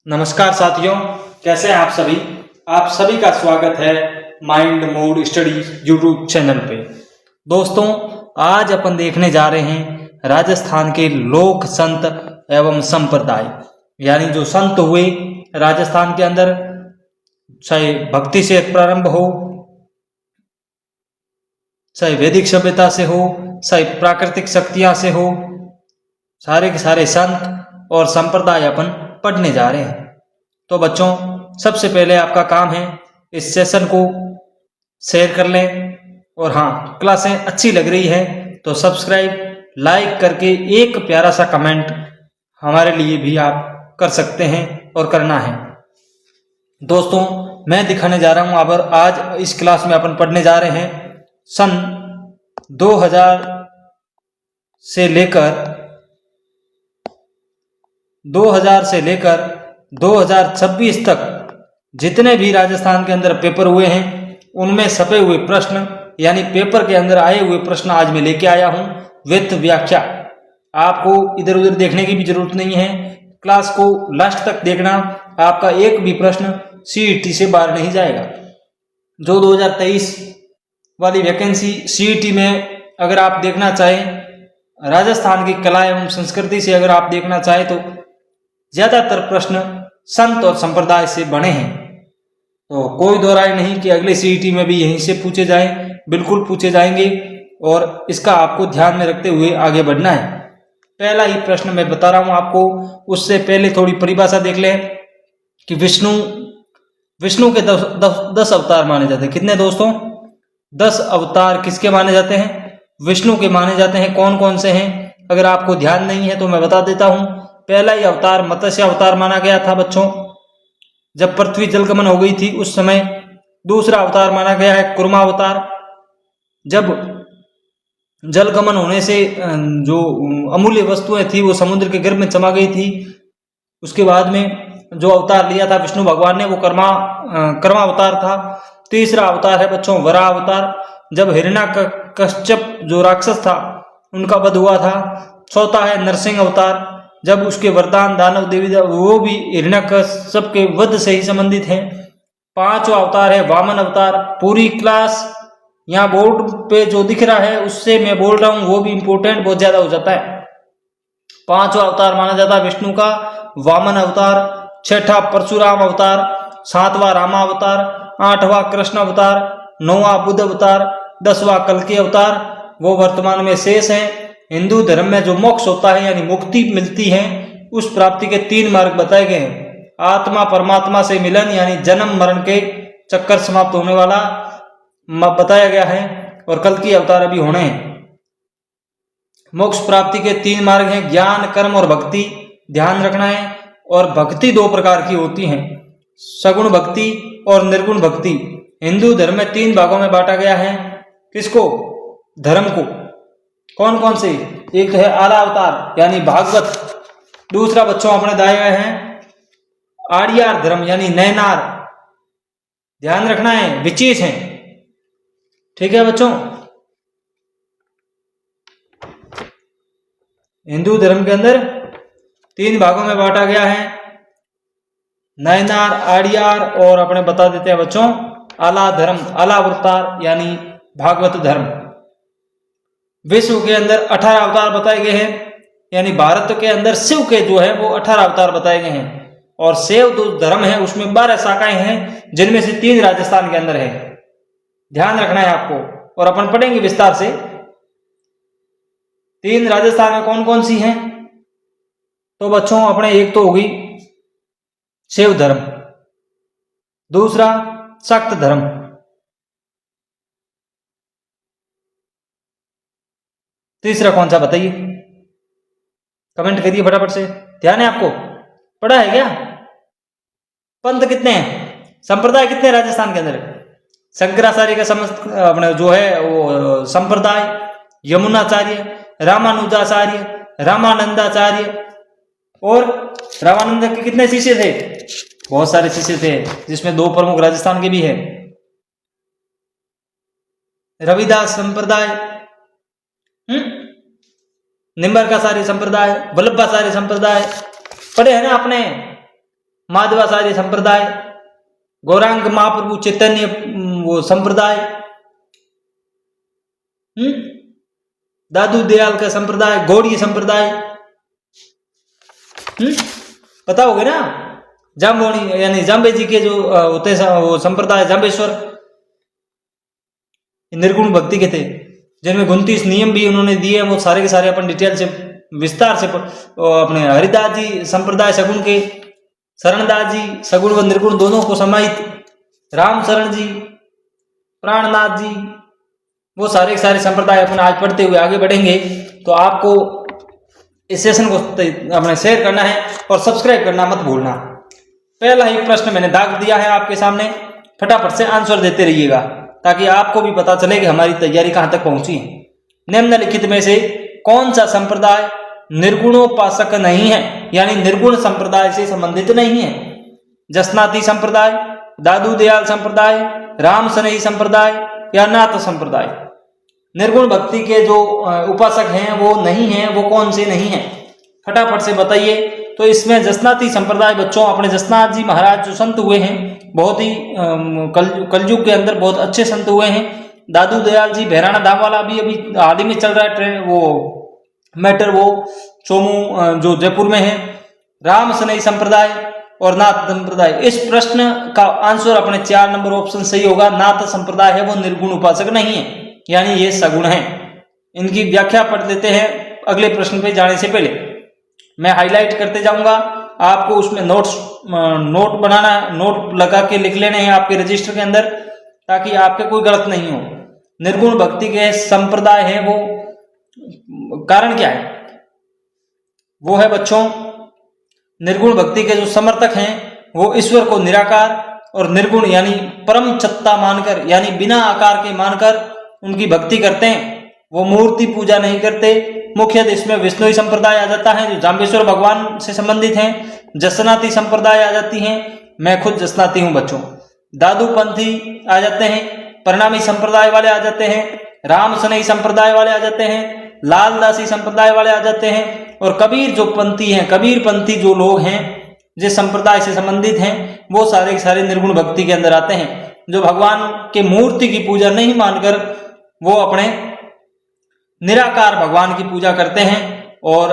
नमस्कार साथियों, कैसे हैं आप सभी। आप सभी का स्वागत है mind mode studies YouTube channel पे। दोस्तों, आज अपन देखने जा रहे हैं राजस्थान के लोक संत एवं संप्रदाय, यानी जो संत हुए राजस्थान के अंदर, चाहे भक्ति से प्रारंभ हो, चाहे वैदिक सभ्यता से हो, चाहे प्राकृतिक शक्तियां से हो, सारे के सारे संत और संप्रदाय अपन पढ़ने जा रहे हैं। तो बच्चों, सबसे पहले आपका काम है इस सेशन को शेयर कर लें, और हाँ, क्लासें अच्छी लग रही है तो सब्सक्राइब लाइक करके एक प्यारा सा कमेंट हमारे लिए भी आप कर सकते हैं और करना है। दोस्तों, मैं दिखाने जा रहा हूँ अब आज इस क्लास में अपन पढ़ने जा रहे हैं सन 2000 से लेकर 2026 तक जितने भी राजस्थान के अंदर पेपर हुए हैं उनमें छपे हुए प्रश्न, यानी पेपर के अंदर आए हुए प्रश्न आज मैं लेके आया हूं विथ व्याख्या। आपको इधर उधर देखने की भी जरूरत नहीं है, क्लास को लास्ट तक देखना। आपका एक भी प्रश्न सीईटी से बाहर नहीं जाएगा। जो 2023 वाली वैकेंसी सीईटी में अगर आप देखना चाहें, राजस्थान की कला एवं संस्कृति से अगर आप देखना चाहें, तो ज्यादातर प्रश्न संत और संप्रदाय से बने हैं। तो कोई दो राय नहीं कि अगले सीईटी में भी यहीं से पूछे जाएं, बिल्कुल पूछे जाएंगे, और इसका आपको ध्यान में रखते हुए आगे बढ़ना है। पहला ही प्रश्न मैं बता रहा हूं आपको, उससे पहले थोड़ी परिभाषा देख लें कि विष्णु के 10 अवतार माने जाते हैं। कितने दोस्तों? 10 अवतार किसके माने जाते हैं? विष्णु के माने जाते हैं। कौन कौन से हैं? अगर आपको ध्यान नहीं है तो मैं बता देता हूं। पहला ही अवतार मत्स्य अवतार माना गया था बच्चों, जब पृथ्वी जलगमन हो गई थी उस समय। दूसरा अवतार माना गया है कुर्मा अवतार, जब जलगमन होने से जो अमूल्य वस्तुएं थी वो समुद्र के गर्भ में समा गई थी। उसके बाद में जो अवतार लिया था विष्णु भगवान ने, वो कर्मा अवतार था। तीसरा अवतार है बच्चों वराह अवतार, जब हिरण्यकश्यप जो राक्षस था उनका वध हुआ था। चौथा है नरसिंह अवतार, जब उसके वरदान दानव देवी वो भी हिरण्यकश्यप के वध से ही संबंधित हैं। पांचवा अवतार है वामन अवतार। पूरी क्लास यहाँ बोर्ड पे जो दिख रहा है उससे मैं बोल रहा हूँ, वो भी इंपोर्टेंट बहुत ज्यादा हो जाता है। पांचवा अवतार माना जाता है विष्णु का वामन अवतार। छठा परशुराम अवतार। सातवां रामा अवतार। आठवां कृष्ण अवतार। नौवां बुद्ध अवतार। 10वां कल्कि अवतार। वो वर्तमान में शेष है। हिंदू धर्म में जो मोक्ष होता है यानी मुक्ति मिलती है, उस प्राप्ति के 3 मार्ग बताए गए हैं। आत्मा परमात्मा से मिलन यानी जन्म मरण के चक्कर समाप्त होने वाला बताया गया है, और कल्कि अवतार अभी होने हैं। मोक्ष प्राप्ति के 3 मार्ग हैं, ज्ञान, कर्म और भक्ति। ध्यान रखना है। और भक्ति 2 प्रकार की होती है, सगुण भक्ति और निर्गुण भक्ति। हिंदू धर्म में 3 भागों में बांटा गया है। किसको? धर्म को। कौन कौन से? एक तो है आला अवतार यानी भागवत। दूसरा बच्चों अपने दाए हुए हैं आर्यार धर्म यानी नयनार। ध्यान रखना है, विशेष है। ठीक है बच्चों, हिंदू धर्म के अंदर 3 भागों में बांटा गया है, नयनार, आर्यार और अपने बता देते हैं बच्चों आला धर्म, आला अवतार यानी भागवत धर्म। विश्व के अंदर 18 अवतार बताए गए हैं, यानी भारत के अंदर शिव के जो है वो 18 अवतार बताए गए हैं। और शैव जो धर्म है उसमें 12 शाखाएं हैं, जिनमें से 3 राजस्थान के अंदर है। ध्यान रखना है आपको, और अपन पढ़ेंगे विस्तार से। 3 राजस्थान में कौन कौन सी हैं? तो बच्चों अपने एक तो होगी शैव धर्म, दूसरा शाक्त धर्म, तीसरा कौन सा बताइए? कमेंट करिए फटाफट से। ध्यान है आपको? पढ़ा है क्या? पंथ कितने हैं? संप्रदाय कितने हैं राजस्थान के अंदर? शंकराचार्य का अपने जो है वो संप्रदाय, यमुनाचार्य, रामानुजाचार्य, रामानंदाचार्य, और रामानंद के कितने शिष्य थे? बहुत सारे शिष्य थे, जिसमें 2 प्रमुख राजस्थान के भी है। रविदास संप्रदाय, निम्बरकाचार्य संप्रदाय, वल्लभाचार्य संप्रदाय, पढ़े हैं ना आपने? माधवाचार्य संप्रदाय, गौरांग महाप्रभु चैतन्य वो संप्रदाय, दादू दयाल का संप्रदाय, गौड़ीय संप्रदाय, पता होगा ना। जाम्बोनी यानी जाम्बे जी के जो होते वो संप्रदाय जाम्बेश्वर निर्गुण भक्ति के थे, जिनमें 29 नियम भी उन्होंने दिए। वो सारे के सारे अपन डिटेल से विस्तार से अपने हरिदास जी संप्रदाय सगुण के, शरणदास जी सगुण व निर्गुण दोनों को समाहित, राम शरण जी, प्राणनाथ जी, वो सारे के सारे संप्रदाय अपन आज पढ़ते हुए आगे बढ़ेंगे। तो आपको इस सेशन को अपने शेयर करना है और सब्सक्राइब करना मत भूलना। पहला ही प्रश्न मैंने दाग दिया है आपके सामने, फटाफट से आंसर देते रहिएगा ताकि आपको भी पता चले कि हमारी तैयारी कहां तक पहुंची है। निम्नलिखित में से कौन सा संप्रदाय निर्गुणोपासक नहीं है, यानी निर्गुण संप्रदाय से संबंधित नहीं है? जसनाती संप्रदाय, दादू दयाल संप्रदाय, राम सनेही संप्रदाय या नाथ संप्रदाय? निर्गुण भक्ति के जो उपासक हैं वो नहीं हैं, वो कौन से नहीं हैं? फटाफट से बताइए। तो इसमें जसनाती संप्रदाय बच्चों, अपने जसनाथ जी महाराज जो संत हुए हैं, बहुत ही कलयुग के अंदर बहुत अच्छे संत हुए हैं। दादू दयाल जी भैराना धाम वाला अभी हाल ही में चल रहा है ट्रेन, वो मैटर, वो चोमू जो जयपुर में है। राम सनेही संप्रदाय और नाथ संप्रदाय, इस प्रश्न का आंसर अपने 4 नंबर ऑप्शन सही होगा। नाथ संप्रदाय है वो निर्गुण उपासक नहीं है, यानी ये सगुण है। इनकी व्याख्या पढ़ लेते हैं अगले प्रश्न पे जाने से पहले। मैं हाईलाइट करते जाऊंगा, आपको उसमें नोट बनाना, नोट लगा के लिख लेने हैं आपके रजिस्टर के अंदर, ताकि आपके कोई गलत नहीं हो। निर्गुण भक्ति के संप्रदाय है वो कारण क्या है? वो है बच्चों, निर्गुण भक्ति के जो समर्थक हैं वो ईश्वर को निराकार और निर्गुण यानी परम सत्ता मानकर, यानी बिना आकार के मानकर उनकी भक्ति करते हैं। वो मूर्ति पूजा नहीं करते। मुख्यतः इसमें विष्णुई संप्रदाय आ जाता है जो जाम्बेश्वर भगवान से संबंधित हैं। जसनाती संप्रदाय आ जाती हैं, मैं खुद जसनाती हूं बच्चों। दादू पंथी आ जाते हैं, परिणामी संप्रदाय वाले आ जाते हैं, राम सनेही संप्रदाय वाले आ जाते हैं, लालदासी संप्रदाय वाले आ जाते हैं, और कबीर जो पंथी हैं, कबीर पंथी जो लोग हैं जिस संप्रदाय से संबंधित हैं, वो सारे के सारे निर्गुण भक्ति के अंदर आते हैं, जो भगवान के मूर्ति की पूजा नहीं मानकर वो अपने निराकार भगवान की पूजा करते हैं और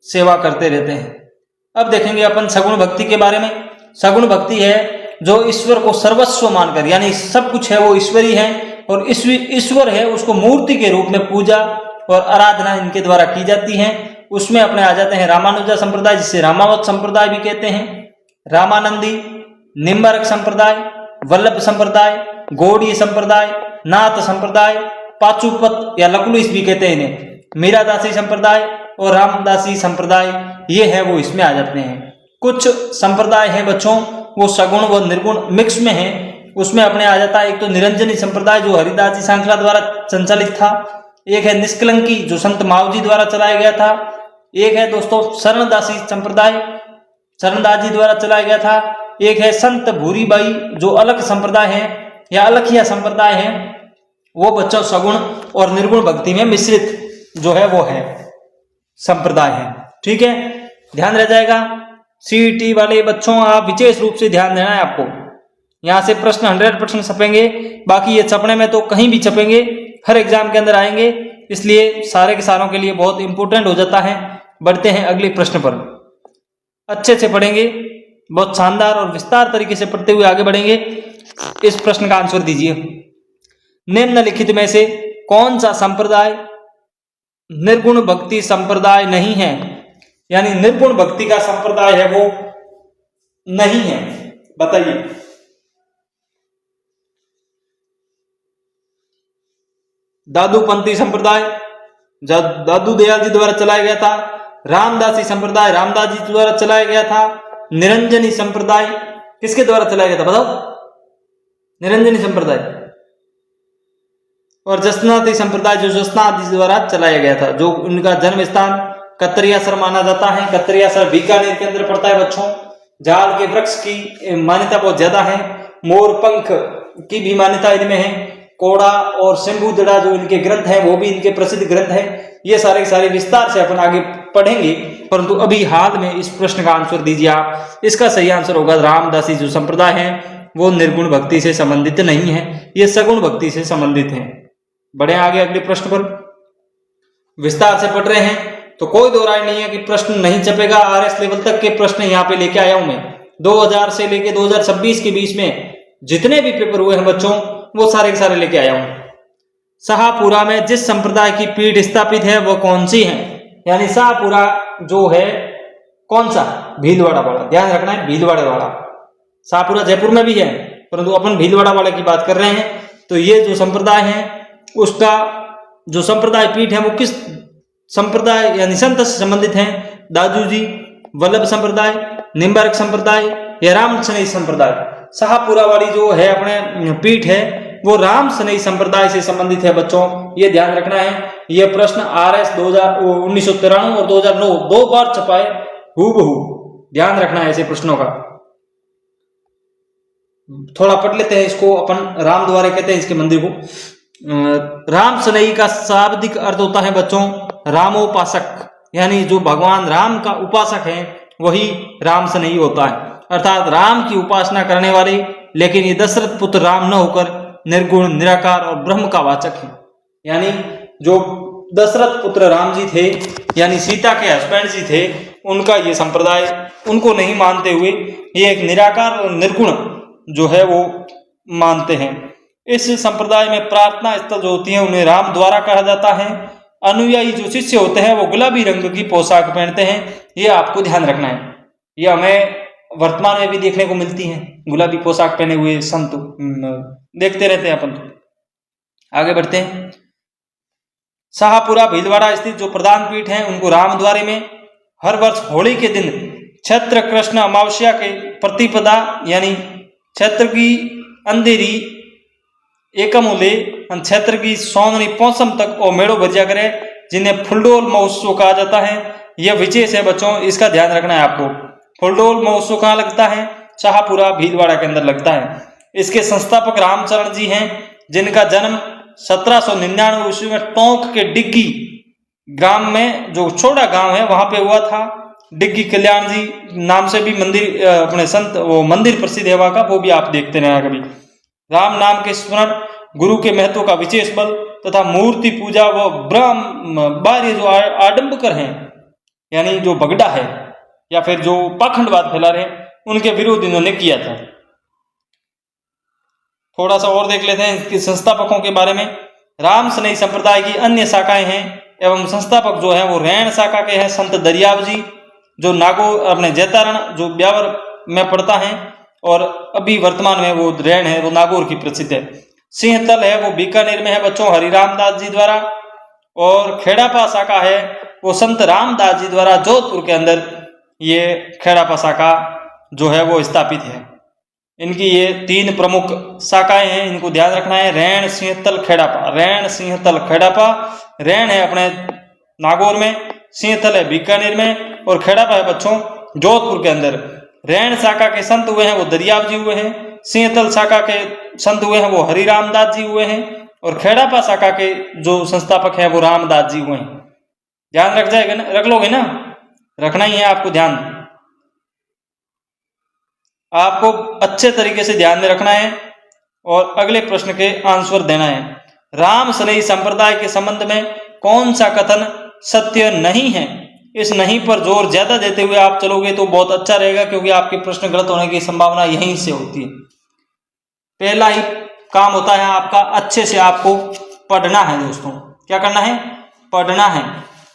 सेवा करते रहते हैं। अब देखेंगे अपन सगुण भक्ति के बारे में। सगुण भक्ति है जो ईश्वर को सर्वस्व मानकर, यानी सब कुछ है वो ईश्वरी है और ईश्वर है उसको मूर्ति के रूप में पूजा और आराधना इनके द्वारा की जाती है। उसमें अपने आ जाते हैं रामानुजा संप्रदाय, जिसे रामावत संप्रदाय भी कहते हैं, रामानंदी, निम्बारक संप्रदाय, वल्लभ संप्रदाय, गौड़ीय संप्रदाय, नाथ संप्रदाय, पाचुपत या लकुलिस भी कहते हैं इन्हें, मीरादासी संप्रदाय और रामदासी संप्रदाय, ये है वो इसमें आ जाते हैं। कुछ संप्रदाय है बच्चों वो सगुण व निर्गुण मिक्स में है। उसमें अपने आ जाता है एक तो निरंजनी संप्रदाय जो हरिदास जी श्रृंखला द्वारा संचालित था, एक है निष्कलंकी जो संत मावजी द्वारा चलाया गया था, एक है दोस्तों शरणदासी संप्रदाय शरणदास जी द्वारा चलाया गया था, एक है संत भूरीबाई जो अलग संप्रदाय है या अलखिया संप्रदाय है। वो बच्चों सगुण और निर्गुण भक्ति में मिश्रित जो है वो है संप्रदाय है। ठीक है, ध्यान रह जाएगा। सीईटी वाले बच्चों आप विशेष रूप से ध्यान देना है आपको। यहाँ से प्रश्न 100% छपेंगे, बाकी ये छपने में तो कहीं भी छपेंगे, हर एग्जाम के अंदर आएंगे, इसलिए सारे के सारों के लिए बहुत इंपॉर्टेंट हो जाता है। बढ़ते हैं अगले प्रश्न पर, अच्छे से पढ़ेंगे, बहुत शानदार और विस्तार तरीके से पढ़ते हुए आगे बढ़ेंगे। इस प्रश्न का आंसर दीजिए। निम्नलिखित में से कौन सा संप्रदाय निर्गुण भक्ति संप्रदाय नहीं है, यानी निर्गुण भक्ति का संप्रदाय है वो नहीं है, बताइए। दादूपंथी संप्रदाय दादू दयाल जी द्वारा चलाया गया था, रामदासी संप्रदाय रामदास जी द्वारा चलाया गया था, निरंजनी संप्रदाय किसके द्वारा चलाया गया था बताओ, निरंजनी संप्रदाय, और जसनाती संप्रदाय जो जसनाथ जी द्वारा चलाया गया था, जो उनका जन्म स्थान कतरियासर माना जाता है। कतरियासर बीकानेर के अंदर पड़ता है बच्चों। जाल के वृक्ष की मान्यता बहुत ज्यादा है, मोर पंख की भी मान्यता इनमें है, कोड़ा और शंभुदड़ा जो इनके ग्रंथ हैं वो भी इनके प्रसिद्ध ग्रंथ है। ये सारे सारे विस्तार से अपन आगे पढ़ेंगे, परंतु अभी हाल में इस प्रश्न का आंसर दीजिए आप। इसका सही आंसर होगा रामदासी जो संप्रदाय है वो निर्गुण भक्ति से संबंधित नहीं है, ये सगुण भक्ति से संबंधित है। बढ़े आगे अगले प्रश्न पर, विस्तार से पढ़ रहे हैं तो कोई दो राय नहीं है कि प्रश्न नहीं छपेगा। आरएस लेवल तक के प्रश्न यहाँ पे लेके आया हूं मैं। 2000 से लेके 2026 के बीच में जितने भी पेपर हुए हैं बच्चों वो सारे के सारे लेके आया हूं। शाहपुरा में जिस संप्रदाय की पीठ स्थापित है वो कौन सी है, यानी शाहपुरा जो है कौन सा, भीलवाड़ा वाला, ध्यान रखना है भीलवाड़ा वाला। शाहपुरा जयपुर में भी है परंतु अपन भीलवाड़ा वाले की बात कर रहे हैं। तो ये जो संप्रदाय है उसका जो संप्रदाय पीठ है वो किस संप्रदाय यानी संत से संबंधित है, दादूजी, वल्लभ संप्रदाय, निम्बार्क संप्रदाय या राम सनई संप्रदाय। शाहपुरा वाली जो है अपने पीठ है वो राम सनई संप्रदाय से संबंधित है बच्चों, ये ध्यान रखना है। ये प्रश्न आरएस 1993 और 2009 दो बार छपा है हूबहू, ध्यान रखना है ऐसे प्रश्नों का। थोड़ा पढ़ लेते हैं इसको अपन। राम द्वारे कहते हैं इसके मंदिर को। राम सनई का शाब्दिक अर्थ होता है बच्चों रामोपासक, यानी जो भगवान राम का उपासक है वही राम सनई होता है, अर्थात राम की उपासना करने वाले। लेकिन ये दशरथ पुत्र राम न होकर निर्गुण, निराकार और ब्रह्म का वाचक है। यानी जो दशरथ पुत्र राम जी थे यानी सीता के हस्बैंड जी थे, उनका ये संप्रदाय उनको नहीं मानते हुए ये एक निराकार और निर्गुण जो है वो मानते हैं। इस संप्रदाय में प्रार्थना स्थल जो होती है उन्हें राम द्वारा कहा जाता है। अनुयायी जो शिष्य होते हैं वो गुलाबी रंग की पोशाक पहनते हैं, ये आपको ध्यान रखना है। ये हमें वर्तमान में भी देखने को मिलती है, गुलाबी पोशाक पहने हुए संत देखते रहते हैं अपन। आगे बढ़ते हैं। शाहपुरा भीलवाड़ा स्थित जो प्रधान पीठ है उनको राम द्वारे में हर वर्ष होली के दिन क्षेत्र कृष्ण अमावस्या के प्रतिपदा यानी क्षेत्र की अंधेरी एकमूले क्षेत्र की सौंदनी पौसम तक और मेड़ो भजिया करे, जिन्हें फुलडोल महोत्सव कहा जाता है। यह विशेष है बच्चों, इसका ध्यान रखना है आपको। फुलडोल महोत्सव कहाँ लगता है, शाहपुरा भीलवाड़ा के अंदर लगता है। इसके संस्थापक रामचरण जी हैं, जिनका जन्म 1799 ईस्वी में टोंक के डिग्गी ग्राम में, जो छोटा गांव है वहां पे हुआ था। डिग्गी कल्याण जी नाम से भी मंदिर अपने संत वो मंदिर प्रसिद्ध है वहां का, वो भी आप देखते रहना कभी। राम नाम के स्मरण, गुरु के महत्व का विशेष बल तथा मूर्ति पूजा व ब्रह्म बाह्य जो आडंबकर हैं यानी जो बगड़ा है या फिर जो पाखंडवाद फैला रहे हैं उनके विरोध इन्होंने किया था। थोड़ा सा और देख लेते हैं इसके संस्थापकों के बारे में। राम सनई संप्रदाय की अन्य शाखाएं हैं एवं संस्थापक जो है वो रैण शाखा के हैं संत दरियाव जी, जो नागौर अपने जैतारण जो ब्यावर में पड़ता है और अभी वर्तमान में वो रैण है वो नागौर की प्रसिद्ध है। सिंहतल है वो बीकानेर में है बच्चों हरिरामदास जी द्वारा, और खेड़ापा शाखा है वो संत रामदास जी द्वारा जोधपुर के अंदर ये खेड़ापा शाखा जो है वो स्थापित है। इनकी ये तीन प्रमुख शाखाएं हैं, इनको ध्यान रखना है। रैण सिंहतल खेड़ापा, रैण सिंहतल खेड़ापा। रैण है अपने नागौर में, सिंहतल है बीकानेर में और खेड़ापा है बच्चों जोधपुर के अंदर। रैण शाखा के संत हुए हैं वो दरियाव जी हुए हैं, सिंहतल शाखा के संत हुए हैं वो हरिरामदास जी हुए हैं और खेड़ापा शाखा के जो संस्थापक हैं वो रामदास जी हुए हैं। ध्यान रख जाएगा ना, रख लोगे ना, रखना ही है आपको ध्यान, आपको अच्छे तरीके से ध्यान में रखना है और अगले प्रश्न के आंसर देना है। राम सनई संप्रदाय के संबंध में कौन सा कथन सत्य नहीं है? इस नहीं पर जोर ज्यादा देते हुए आप चलोगे तो बहुत अच्छा रहेगा, क्योंकि आपके प्रश्न गलत होने की संभावना यहीं से होती है। पहला ही काम होता है आपका, अच्छे से आपको पढ़ना है दोस्तों। क्या करना है? पढ़ना है,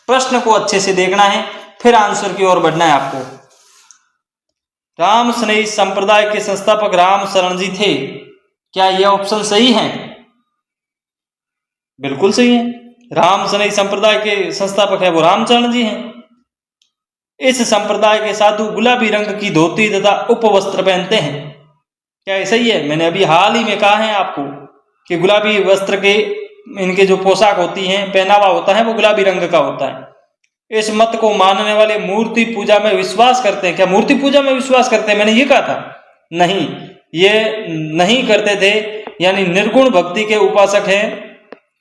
प्रश्न को अच्छे से देखना है, फिर आंसर की ओर बढ़ना है आपको। राम सनई संप्रदाय के संस्थापक राम शरण जी थे, क्या यह ऑप्शन सही है? बिल्कुल सही है। राम सनई संप्रदाय के संस्थापक है वो रामचरण जी हैं। इस संप्रदाय के साधु गुलाबी रंग की धोती तथा उपवस्त्र पहनते हैं, क्या ये सही है? मैंने अभी हाल ही में कहा है आपको कि गुलाबी वस्त्र के इनके जो पोशाक होती हैं, पहनावा होता है वो गुलाबी रंग का होता है। इस मत को मानने वाले मूर्ति पूजा में विश्वास करते हैं। क्या मूर्ति पूजा में विश्वास करते हैं? मैंने ये कहा था नहीं, ये नहीं करते थे, यानी निर्गुण भक्ति के उपासक हैं।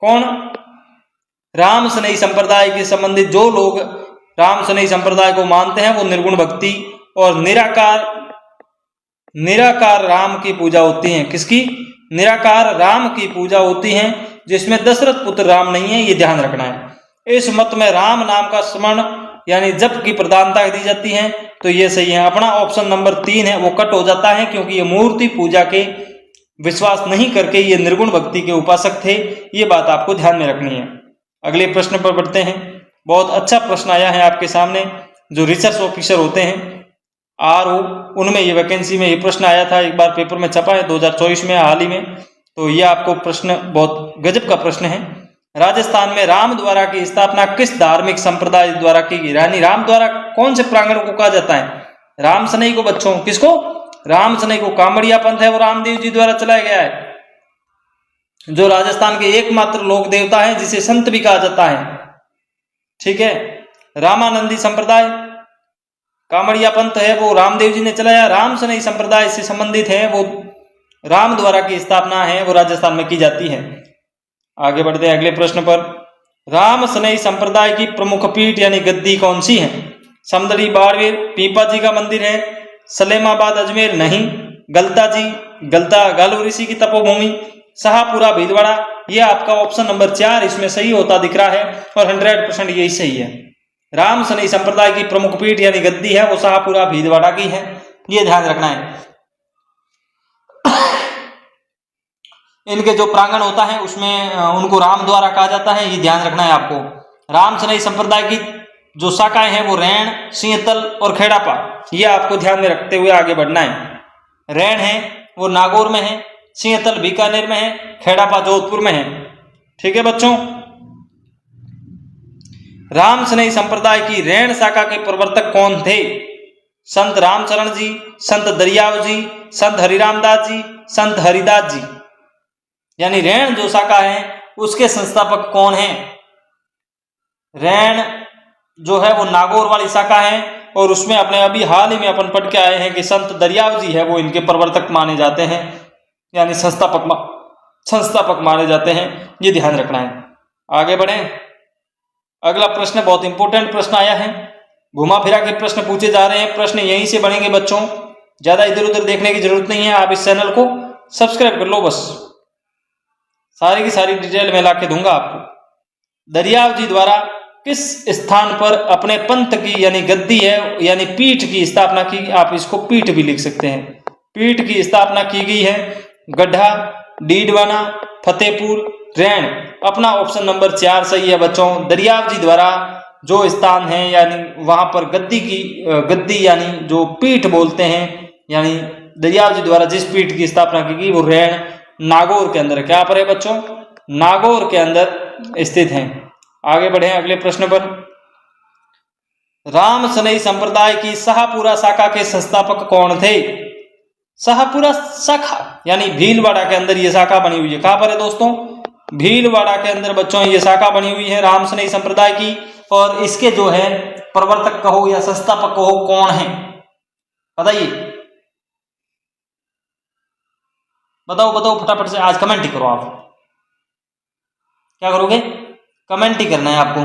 कौन? राम स्नेही संप्रदाय के संबंधित जो लोग राम स्नेही संप्रदाय को मानते हैं वो निर्गुण भक्ति और निराकार राम की पूजा होती है। किसकी? निराकार राम की पूजा होती है, जिसमें दशरथ पुत्र राम नहीं है, ये ध्यान रखना है। इस मत में राम नाम का स्मरण यानी जप की प्रधानता दी जाती है, तो ये सही है। अपना ऑप्शन नंबर 3 है वो कट हो जाता है, क्योंकि ये मूर्ति पूजा के विश्वास नहीं करके ये निर्गुण भक्ति के उपासक थे। ये बात आपको ध्यान में रखनी है। अगले प्रश्न पर बढ़ते हैं। बहुत अच्छा प्रश्न आया है आपके सामने। जो रिसर्च ऑफिसर होते हैं RO, उनमें ये वैकेंसी में ये प्रश्न आया था, एक बार पेपर में छपा है 2024 में, हाल ही में। तो ये आपको प्रश्न बहुत गजब का प्रश्न है। राजस्थान में राम द्वारा की स्थापना किस धार्मिक संप्रदाय द्वारा की गई? यानी राम द्वारा कौन से प्रांगण को कहा जाता है? राम स्नेही को बच्चों। किसको? राम स्नेही को। कामड़िया पंथ है वो रामदेव जी द्वारा चलाया गया है, जो राजस्थान के एकमात्र लोक देवता है, जिसे संत भी कहा जाता है। ठीक है। रामानंदी संप्रदाय, कामड़िया पंथ है वो रामदेव जी ने चलाया। राम स्नेही संप्रदाय से संबंधित है, वो राम द्वारा की स्थापना है वो राजस्थान में की जाती है। आगे बढ़ते हैं अगले प्रश्न पर। राम स्नेही संप्रदाय की प्रमुख पीठ यानी गद्दी कौन सी है? समदड़ी बाड़मेर, पीपा जी का मंदिर है, सलेमाबाद अजमेर नहीं, गलता जी, गलता गालू ऋषि की तपोभूमि, शाहपुरा भीलवाड़ा। ये आपका ऑप्शन नंबर 4 इसमें सही होता दिख रहा है और 100% यही सही है। राम स्नेही संप्रदाय की प्रमुख पीठ यानी गद्दी है वो शाहपुरा भीलवाड़ा की है, ये ध्यान रखना है। इनके जो प्रांगण होता है उसमें उनको राम द्वारा कहा जाता है, ये ध्यान रखना है आपको। राम स्नेही संप्रदाय की जो शाखाएं हैं वो रैण, सिंहतल और खेड़ापा, ये आपको ध्यान में रखते हुए आगे बढ़ना है। रैण है वो नागौर में है, सिंहतल बीकानेर में है, खेड़ापा जोधपुर में है। ठीक है बच्चों। राम स्नेही संप्रदाय की रैण शाखा के प्रवर्तक कौन थे? संत रामचरण जी, संत दरियाव जी, संत हरिरामदास जी, संत हरिदास जी। यानी रैण जो शाखा है उसके संस्थापक कौन हैं? रैण जो है वो नागौर वाली शाखा है, और उसमें अपने अभी हाल ही में अपन पढ़ के आए हैं कि संत दरियाव जी है वो इनके प्रवर्तक माने जाते हैं, यानी संस्थापक माने जाते हैं। ये ध्यान रखना है। आगे बढ़े। अगला प्रश्न बहुत इंपॉर्टेंट प्रश्न आया है। घुमा फिरा के प्रश्न पूछे जा रहे हैं, प्रश्न यहीं से बनेंगे बच्चों, ज्यादा इधर उधर देखने की जरूरत नहीं है। आप इस चैनल को सब्सक्राइब कर लो, बस सारी की सारी डिटेल में ला के दूंगा आपको। दरियाव जी द्वारा किस स्थान पर अपने पंथ की यानी गद्दी है यानी पीठ की स्थापना की? आप इसको पीठ भी लिख सकते हैं। पीठ की स्थापना की गई है गड्ढा, डीडवाना, फतेहपुर, रैण। अपना ऑप्शन नंबर 4 सही है बच्चों। दरियाव जी द्वारा जो स्थान है यानी वहां पर गद्दी यानी जो पीठ बोलते हैं, यानी दरियाव जी द्वारा जिस पीठ की स्थापना की गई वो रैण नागौर के अंदर, क्या पर है बच्चों? नागौर के अंदर स्थित है। आगे बढ़े अगले प्रश्न पर। राम स्नेही संप्रदाय की शाहपुरा शाखा के संस्थापक कौन थे? शाहपुरा शाखा यानी भीलवाड़ा के अंदर ये शाखा बनी हुई है। कहां पर है दोस्तों? भीलवाड़ा के अंदर बच्चों ये शाखा बनी हुई है राम स्नेही संप्रदाय की। और इसके जो है प्रवर्तक कहो या संस्थापक कहो कौन है, बताइए, बताओ फटाफट से। आज कमेंट ही करो। आप क्या करोगे? कमेंट ही करना है आपको।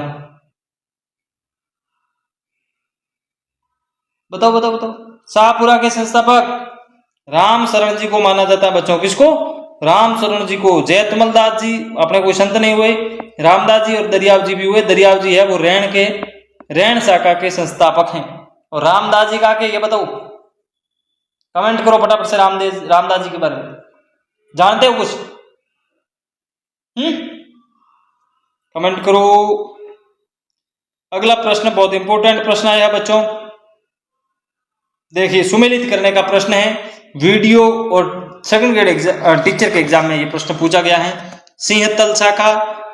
बताओ। शाहपुरा के संस्थापक राम शरण जी को माना जाता है बच्चों। किसको? राम शरण जी को। जयतमल दास जी अपने कोई संत नहीं हुए, रामदास जी और दरियाव जी भी हुए। दरियाव जी है वो रैण शाखा के संस्थापक हैं। और रामदास जी का के ये बताओ, कमेंट करो फटाफट से। रामदास जी के बारे में जानते हो कुछ? कमेंट करो। अगला प्रश्न बहुत इंपॉर्टेंट प्रश्न आया बच्चों, देखिए सुमेलित करने का प्रश्न है। वीडियो और सेकंड ग्रेड टीचर के एग्जाम में ये प्रश्न पूछा गया है। सिंहतल शाखा,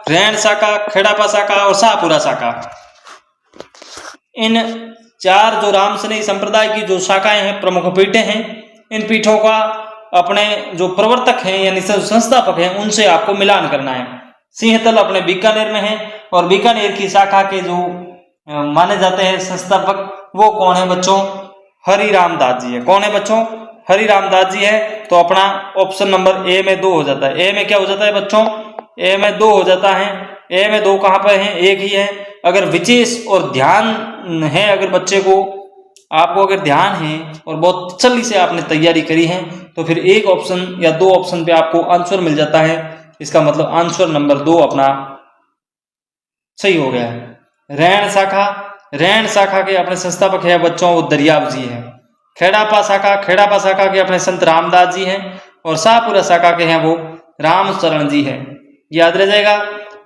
रैण शाखा, खेड़ापा शाखा और शाहपुरा शाखा, इन 4 जो राम स्नेही संप्रदाय की जो शाखाएं हैं, प्रमुख पीठें हैं, इन पीठों का अपने जो प्रवर्तक हैं यानी संस्थापक हैं उनसे आपको मिलान करना है। सिंहतल अपने बीकानेर में है और बीकानेर की शाखा के जो माने जाते हैं संस्थापक वो कौन है बच्चों? हरिरामदास जी है। कौन है बच्चों? हरिरामदास जी है। तो अपना ऑप्शन नंबर ए में 2 हो जाता है। ए में क्या हो जाता है बच्चों? ए में 2 हो जाता है। ए में 2 कहाँ पर हैं, एक ही है। अगर विशेष और ध्यान है, अगर बच्चे को आपको अगर ध्यान है और बहुत तसल्ली से आपने तैयारी करी है तो फिर 1 ऑप्शन या 2 ऑप्शन पे आपको आंसर मिल जाता है। इसका मतलब आंसर नंबर 2 अपना सही हो गया है। रैण शाखा के अपने संस्थापक है बच्चों वो दरियाव जी हैं। खेड़ापा शाखा के अपने संत रामदास जी हैं और शाहपुरा शाखा के हैं वो रामचरण जी हैं। याद रह जाएगा,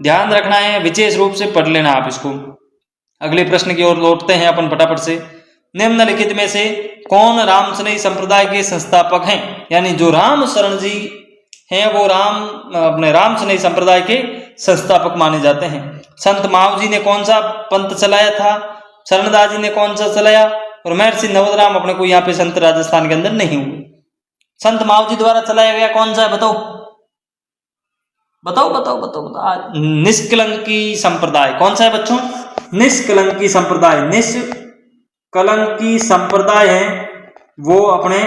ध्यान रखना है, विशेष रूप से पढ़ लेना आप इसको। अगले प्रश्न की ओर लौटते हैं अपन फटाफट से। निम्नलिखित में से कौन रामसनेही संप्रदाय के संस्थापक हैं? यानी जो रामचरण जी हैं वो अपने रामसनेही संप्रदाय के संस्थापक माने जाते हैं। संत माव जी ने कौन सा पंथ चलाया था? चरणदास जी ने कौन सा चलाया? और महर्षि नवोदराम अपने को यहाँ पे संत राजस्थान के अंदर नहीं हुए। संत माव जी द्वारा चलाया गया कौन सा है? बताओ। निष्कलंकी संप्रदाय कौन सा है बच्चों? निष्कलंकी संप्रदाय है वो अपने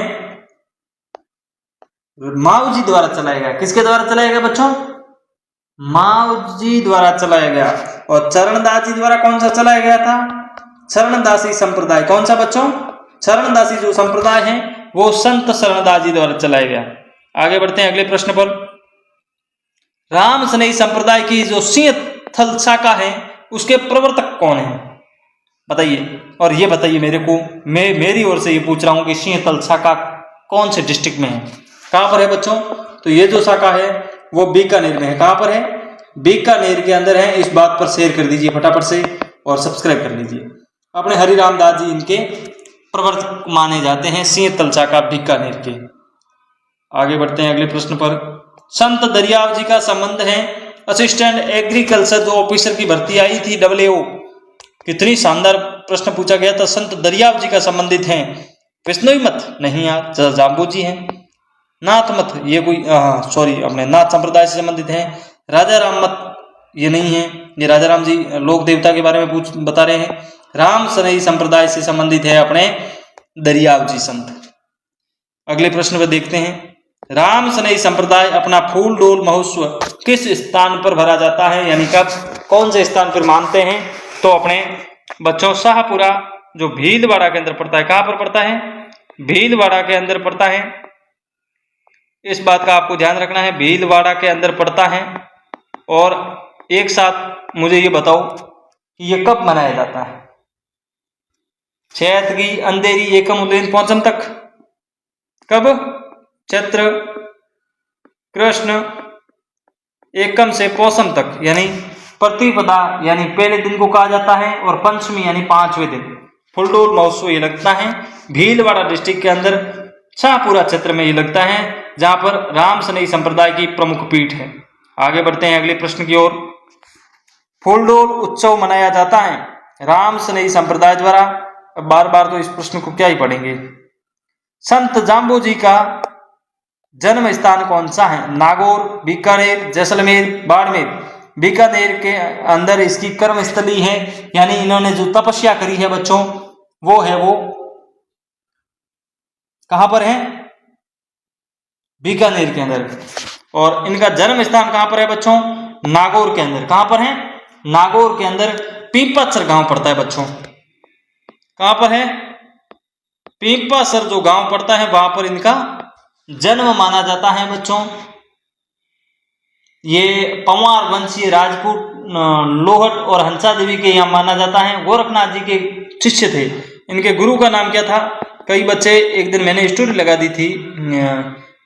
माव जी द्वारा चलाया गया। किसके द्वारा चलाया गया बच्चों? माव जी द्वारा चलाया गया। और चरणदास जी द्वारा कौन सा चलाया गया था? चरणदासी संप्रदाय। कौन सा बच्चों? चरणदासी जो संप्रदाय है वो संत चरणदास जी द्वारा चलाया गया। आगे बढ़ते हैं अगले प्रश्न पर। रामसनेही संप्रदाय की जो सिंहथल शाखा है उसके प्रवर्तक कौन है? बताइए। और ये बताइए मेरे को, मेरी ओर से ये पूछ रहा हूं कि सिंहथल शाखा कौन से डिस्ट्रिक्ट में है, कहां पर है बच्चों? तो ये जो शाखा है वो बीकानेर में है। कहां पर है? बीकानेर के अंदर है। इस बात पर शेयर कर दीजिए फटाफट से और सब्सक्राइब कर लीजिए। अपने हरिराम दास जी इनके प्रवर्तक माने जाते हैं, सिंहथल शाखा बीकानेर के। आगे बढ़ते हैं अगले प्रश्न पर। संत दरियाव जी का संबंध है असिस्टेंट एग्रीकल्चर जो ऑफिसर की भर्ती आई थी AAO। कितनी शानदार प्रश्न पूछा गया था। संत दरियाव जी का संबंधित हैं विष्णुई मत नहीं यार, जाम्बू जी हैं। नाथ मत ये कोई अपने नाथ संप्रदाय से संबंधित हैं। राजा राम मत ये नहीं है, ये राजा राम जी लोक देवता के बारे में बता रहे हैं। रामसनेही संप्रदाय से संबंधित है अपने दरियाव जी संत। अगले प्रश्न पर देखते हैं। रामसनेही संप्रदाय अपना फूल डोल महोत्सव किस स्थान पर भरा जाता है? यानी कब, कौन से स्थान पर मानते हैं? तो अपने बच्चों शाहपुरा जो भीलवाड़ा के अंदर पड़ता है। कहां पर पड़ता है? भीलवाड़ा के अंदर पड़ता है। इस बात का आपको ध्यान रखना है, भीलवाड़ा के अंदर पड़ता है। और एक साथ मुझे ये बताओ कि ये कब मनाया जाता है? चैत की अंधेरी एकम उदयन पौंचम तक। कब? चैत्र कृष्ण एकम से पौषम तक, यानी प्रतिपदा यानी पहले दिन को कहा जाता है और पंचमी यानी 5वें दिन फुलडोल महोत्सव ये लगता है भीलवाड़ा डिस्ट्रिक्ट के अंदर शाहपुरा क्षेत्र में ये लगता है, जहां पर रामसनेही संप्रदाय की प्रमुख पीठ है। आगे बढ़ते हैं अगले प्रश्न की ओर। फुलडोल उत्सव मनाया जाता है रामसनेही संप्रदाय द्वारा। बार बार तो इस प्रश्न को क्या ही पढ़ेंगे। संत जाम्बू जी का जन्म स्थान कौन सा है? नागौर, बीकानेर, जैसलमेर, बाड़मेर। बीकानेर के अंदर इसकी कर्मस्थली है, यानी इन्होंने जो तपस्या करी है बच्चों वो है वो कहां पर है? बीकानेर के अंदर। और इनका जन्म स्थान कहां पर है बच्चों? नागौर के अंदर। कहां पर है? नागौर के अंदर पीपासर गांव पड़ता है बच्चों। कहां पर है? पीपासर जो गांव पड़ता है वहां पर इनका जन्म माना जाता है बच्चों। ये पंवार वंशीय राजपूत लोहट और हंसा देवी के यहाँ माना जाता है। गोरखनाथ जी के शिष्य थे। इनके गुरु का नाम क्या था? कई बच्चे, एक दिन मैंने स्टोरी लगा दी थी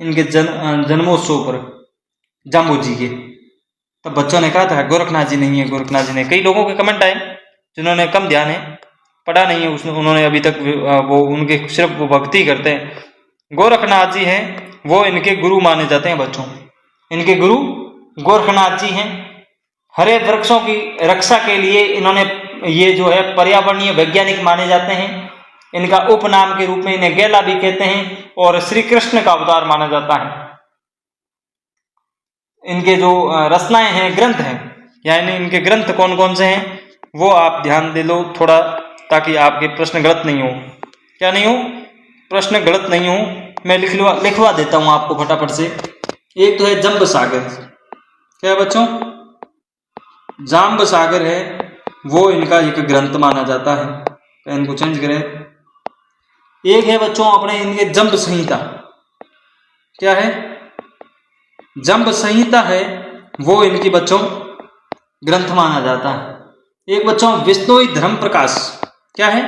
इनके जन्मोत्सव पर जाम्बू जी के, तब बच्चों ने कहा था गोरखनाथ जी नहीं है, गोरखनाथ जी नहीं। कई लोगों के कमेंट आए जिन्होंने कम ध्यान है, पढ़ा नहीं है उन्होंने अभी तक, वो उनके सिर्फ वो भक्ति करते हैं। गोरखनाथ जी हैं वो इनके गुरु माने जाते हैं बच्चों। इनके गुरु गोरखनाथ जी हैं। हरे वृक्षों की रक्षा के लिए इन्होंने ये जो है पर्यावरणीय वैज्ञानिक माने जाते हैं। इनका उपनाम के रूप में इन्हें गेला भी कहते हैं और श्री कृष्ण का अवतार माना जाता है। इनके जो रचनाएं हैं, ग्रंथ हैं, यानी इनके ग्रंथ कौन कौन से हैं वो आप ध्यान दे लो थोड़ा, ताकि आपके प्रश्न गलत नहीं हो। क्या नहीं हो? प्रश्न गलत नहीं हो। मैं लिखवा देता हूं आपको फटाफट से। एक तो है जंब सागर। क्या है बच्चों? जाम्ब सागर है वो इनका एक ग्रंथ माना जाता है। पेन को चेंज करें। एक है बच्चों अपने इनके जंब संहिता, क्या है? जंब संहिता है वो इनकी बच्चों ग्रंथ माना जाता है। एक बच्चों विष्णुई धर्म प्रकाश, क्या है?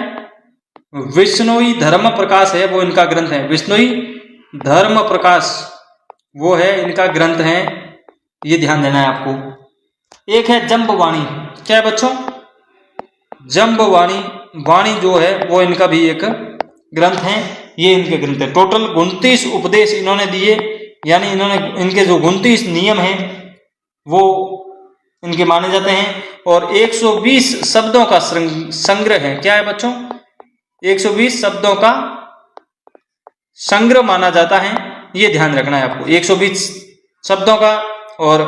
विष्णुई धर्म प्रकाश है वो इनका ग्रंथ है। विष्णुई धर्म प्रकाश वो है इनका ग्रंथ है, ये ध्यान देना है आपको। एक है जंबवाणी, क्या है बच्चों? जंबवाणी, वाणी जो है वो इनका भी एक ग्रंथ है, ये इनके ग्रंथ है। टोटल 29 उपदेश इन्होंने दिए, यानी इन्होंने इनके जो 29 नियम हैं वो इनके माने जाते हैं। और 120 शब्दों का संग्रह है, क्या है बच्चों? 120 शब्दों का संग्रह माना जाता है, ये ध्यान रखना है आपको। 120 शब्दों का और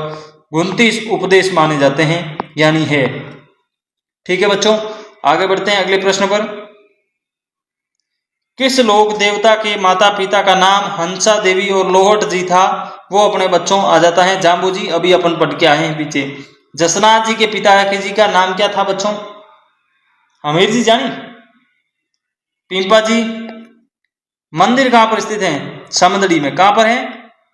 29 उपदेश माने जाते हैं, यानी है। ठीक है बच्चों, आगे बढ़ते हैं अगले प्रश्न पर। किस लोक देवता के माता पिता का नाम हंसा देवी और लोहट जी था? वो अपने बच्चों आ जाता है जाम्बू जी, अभी अपन पढ़ के आए हैं पीछे। जसनाथ जी के पिता जी का नाम क्या था बच्चों? हमीर जी जानी? पिंपा जी? मंदिर कहां पर स्थित है? समदड़ी में। कहां पर है?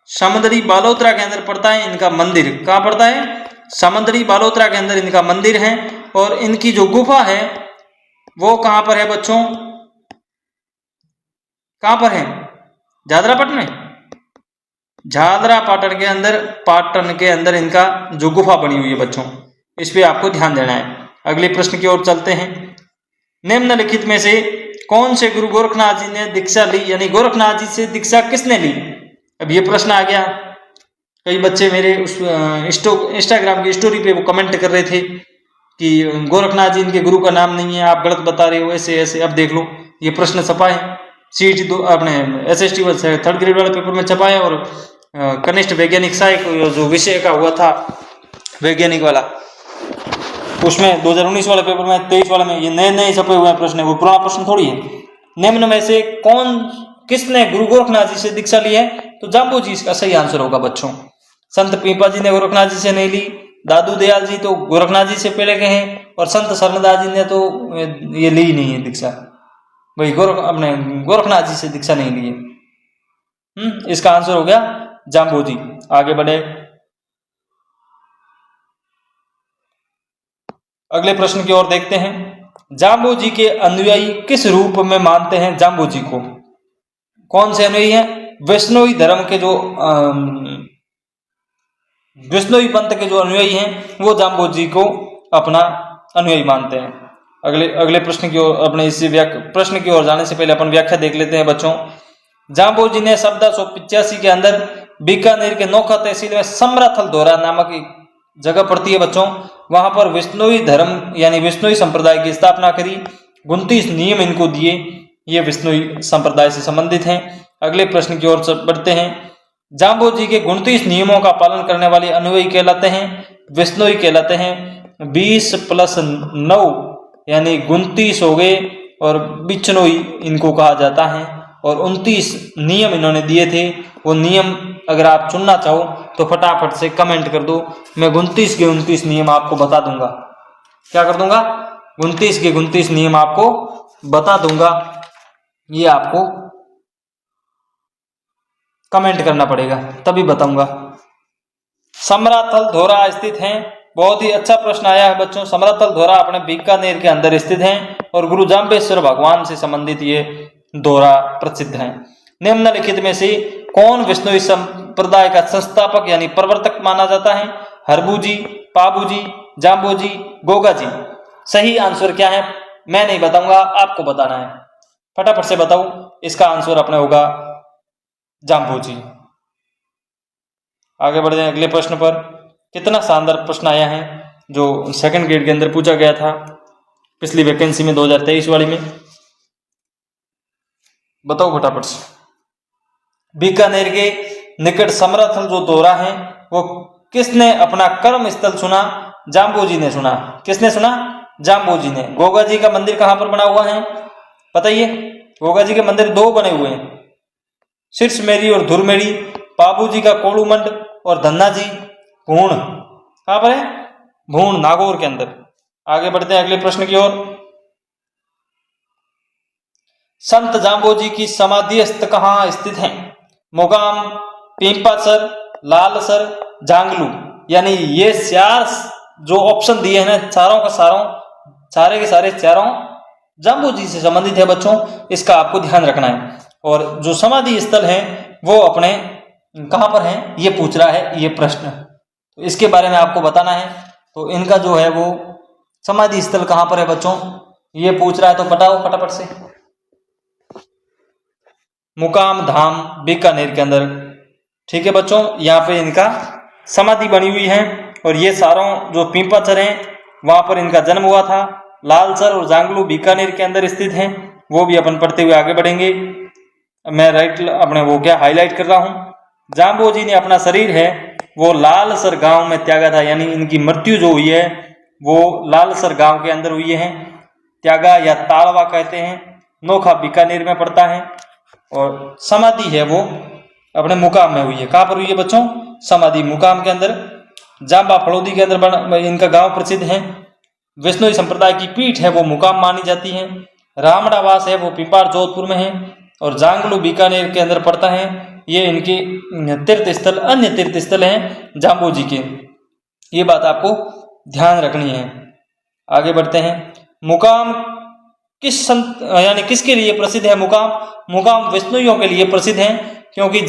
समदड़ी बालोतरा के अंदर पड़ता है इनका मंदिर। कहां पड़ता है? समदड़ी बालोतरा के अंदर इनका मंदिर है। और इनकी जो गुफा है वो कहां पर है बच्चों? कहां पर है? झालरापाटन में। झालरापाटन के अंदर इनका जो गुफा बनी हुई है बच्चों, इस पे आपको ध्यान देना है। अगले प्रश्न की ओर चलते हैं। निम्नलिखित में से कौन से गुरु गोरखनाथ जी ने दीक्षा ली, यानी गोरखनाथ जी से दीक्षा किसने ली? अब ये प्रश्न आ गया। कई बच्चे मेरे उस इंस्टाग्राम की स्टोरी पे वो कमेंट कर रहे थे कि गोरखनाथ जी इनके गुरु का नाम नहीं है, आप गलत बता रहे हो, ऐसे ऐसे। अब देख लो, ये प्रश्न छपा है CET अपने SST 3rd ग्रेड वाले पेपर में छपा है। और कनिष्ठ वैज्ञानिक सहायक जो विषय का हुआ था वैज्ञानिक वाला, उसमें 2019 वाले पेपर में, 23 वाले में, ये नए नए छपे हुए प्रश्न है, वो पुराना प्रश्न थोड़ी है। निम्न में से किसने गुरु गोरखनाथ जी से दीक्षा ली है? तो जाम्बू जी इसका सही आंसर होगा बच्चों। संत पीपा जी ने गोरखनाथ जी से नहीं ली, दादू दयाल जी तो गोरखनाथ जी से पहले के हैं, और संत शरणदास जी ने तो ये ली नहीं है दीक्षा, भाई अपने गोरखनाथ जी से दीक्षा नहीं ली है। इसका आंसर हो गया जाम्बू जी। आगे बढ़े, अगले प्रश्न की ओर देखते हैं। जाम्बू जी के अनुयायी किस रूप में मानते हैं जाम्बू जी को? कौन से अनुयायी हैं? विष्णुई धर्म के जो विष्णुई पंथ के जो अनुयायी हैं वो जाम्बू जी को अपना अनुयायी मानते हैं। अगले प्रश्न की ओर, अपने इस प्रश्न की ओर जाने से पहले अपन व्याख्या देख लेते हैं बच्चों। जाम्बू जी ने 1785 के अंदर बीकानेर के नोखा तहसील में समराथल धोरा नामक जगह पड़ती है बच्चों, वहां पर विष्णुई धर्म यानी विष्णुई संप्रदाय की स्थापना करी। 29 नियम इनको दिए, ये विष्णुई संप्रदाय से संबंधित हैं। अगले प्रश्न की ओर बढ़ते हैं। जाम्बू जी के 29 नियमों का पालन करने वाले अनुयायी कहलाते हैं विष्णुई कहलाते हैं। 20 + 9 यानी 29 हो गए, और बिश्नोई इनको कहा जाता है। और 29 नियम इन्होंने दिए थे, वो नियम अगर आप चुनना चाहो तो फटाफट से कमेंट कर दो, मैं 29 के 29 नियम आपको बता दूंगा। क्या कर दूंगा? 29 के 29 नियम आपको बता दूंगा, ये आपको कमेंट करना पड़ेगा तभी बताऊंगा। समराथल धोरा स्थित हैं, बहुत ही अच्छा प्रश्न आया है बच्चों। समराथल धोरा अपने बीकानेर के अंदर स्थित हैं और गुरु जाम्बेश्वर भगवान से संबंधित ये धोरा प्रसिद्ध है। निम्नलिखित में से कौन विष्णुई संप्रदाय का संस्थापक यानी प्रवर्तक माना जाता है? हरबू जी, पाबू जी, जाम्बू जी, गोगा जी। सही आंसर क्या है मैं नहीं बताऊंगा, आपको बताना है, फटाफट से बताओ। इसका आंसर अपने होगा जाम्बू जी। आगे बढ़ते हैं अगले प्रश्न पर। कितना शानदार प्रश्न आया है जो 2nd ग्रेड के अंदर पूछा गया था पिछली वैकेंसी में 2023 वाली में। बताओ फटाफट से। बीकानेर के निकट समराथल जो धोरा है वो किसने अपना कर्म स्थल चुना? जाम्बू जी ने चुना। किसने चुना? जाम्बू जी ने। गोगा जी का मंदिर कहां पर बना हुआ है बताइए? गोगा जी के मंदिर 2 बने हुए हैं, शीर्ष मेरी और धुर मेरी। बाबू जी का कोड़ूमंड और धन्ना जी पूर्ण कहां पर है? भूण नागौर के अंदर। आगे बढ़ते हैं अगले प्रश्न की ओर। संत जाम्बोजी की समाधि स्थल कहाँ स्थित है? मुकाम, पिंपासर, लालसर, जांगलू। यानी ये चार जो ऑप्शन दिए हैं ना, चारों का सारे के सारे चारों जाम्बोजी से संबंधित है बच्चों, इसका आपको ध्यान रखना है। और जो समाधि स्थल है वो अपने कहाँ पर है ये पूछ रहा है ये प्रश्न, तो इसके बारे में आपको बताना है। तो इनका जो है वो समाधि स्थल कहाँ पर है बच्चों, ये पूछ रहा है, तो बताओ फटाफट से। मुकाम धाम बीकानेर के अंदर, ठीक है बच्चों, यहाँ पे इनका समाधि बनी हुई है। और ये सारों जो पिंपाचर हैं वहां पर इनका जन्म हुआ था। लालसर और जांगलू बीकानेर के अंदर स्थित हैं, वो भी अपन पढ़ते हुए आगे बढ़ेंगे। मैं अपने वो क्या हाईलाइट कर रहा हूँ। जाम्बोजी ने अपना शरीर है वो लालसर गांव में त्यागा था, यानी इनकी मृत्यु जो हुई है वो लालसर गांव के अंदर हुई है। त्यागा या तालवा कहते हैं। नोखा बीकानेर में पड़ता है। और समाधि है वो अपने मुकाम में हुई है। कहाँ पर हुई है बच्चों? समाधि मुकाम के अंदर। जाम्बा फड़ौदी के अंदर इनका गांव प्रसिद्ध है। वैष्णवी संप्रदाय की पीठ है वो मुकाम मानी जाती है। रामड़ावास है वो पिपार जोधपुर में है। और जांगलू बीकानेर के अंदर पड़ता है। ये इनके तीर्थ स्थल, अन्य तीर्थ स्थल हैं जाम्बोजी के। ये बात आपको ध्यान रखनी है। आगे बढ़ते हैं। मुकाम किस संत यानी किसके लिए प्रसिद्ध है? मुकाम वैष्णवियों के लिए प्रसिद्ध है, क्योंकि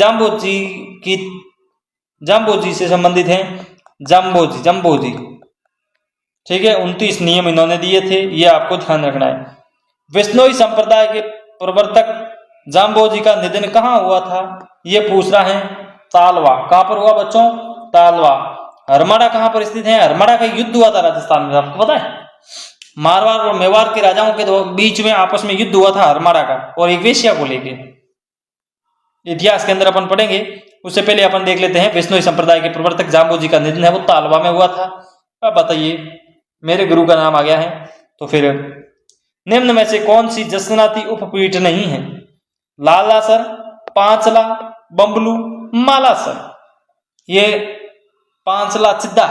जाम्बोजी से संबंधित है। जम्बोजी, ठीक है। 29 नियम इन्होंने दिए थे, ये आपको ध्यान रखना है। वैष्णवी संप्रदाय के प्रवर्तक जाम्बोजी का निधन कहाँ हुआ था, ये पूछ रहा है। तालवा। कहाँ पर हुआ बच्चों? तालवा। हरमाड़ा कहाँ पर स्थित है? हरमाड़ा का युद्ध हुआ था राजस्थान में, आपको पता है। मारवाड़ और मेवाड़ के राजाओं के बीच में आपस में युद्ध हुआ था हरमाड़ा का, और एक वेश्या को लेके। इतिहास के अंदर अपन पढ़ेंगे, उससे पहले अपन देख लेते हैं। वैष्णवी संप्रदाय के प्रवर्तक जाम्बोजी का निधन है वो तालवा में हुआ था। अब बताइए, मेरे गुरु का नाम आ गया है, तो फिर निम्न में से कौन सी जसनाती उपपीठ नहीं है? लालासर, पांचला, बम्बलू, मालासर। ये पांचला चिद्दा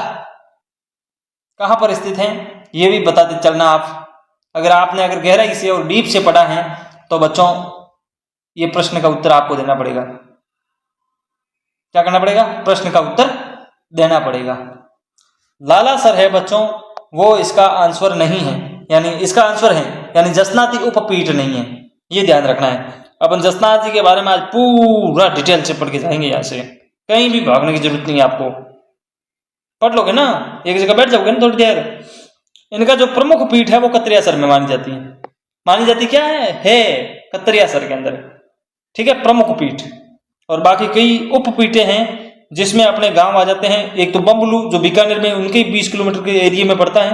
कहां पर स्थित है ये भी बताते चलना आप। अगर गहराई से और डीप से पढ़ा है तो बच्चों ये प्रश्न का उत्तर आपको देना पड़ेगा। क्या करना पड़ेगा? प्रश्न का उत्तर देना पड़ेगा। लालासर है बच्चों, वो इसका आंसर नहीं है, यानी इसका आंसर है, यानी जसनाती उपपीठ नहीं है, ये ध्यान रखना है। अपन जसनात जी के बारे में आज पूरा डिटेल से पढ़ के जाएंगे। यहाँ से कहीं भी भागने की जरूरत नहीं है, आपको पढ़ लोगे ना, एक जगह बैठ जाओगे ना थोड़ी देर। इनका जो प्रमुख पीठ है वो कतरियासर में मानी जाती क्या है कतरियासर के अंदर, ठीक है, प्रमुख पीठ। और बाकी कई उपपीठे हैं जिसमें अपने गांव आ जाते हैं। एक तो बम्बलू जो बीकानेर में उनके 20 किलोमीटर के एरिया में पड़ता है।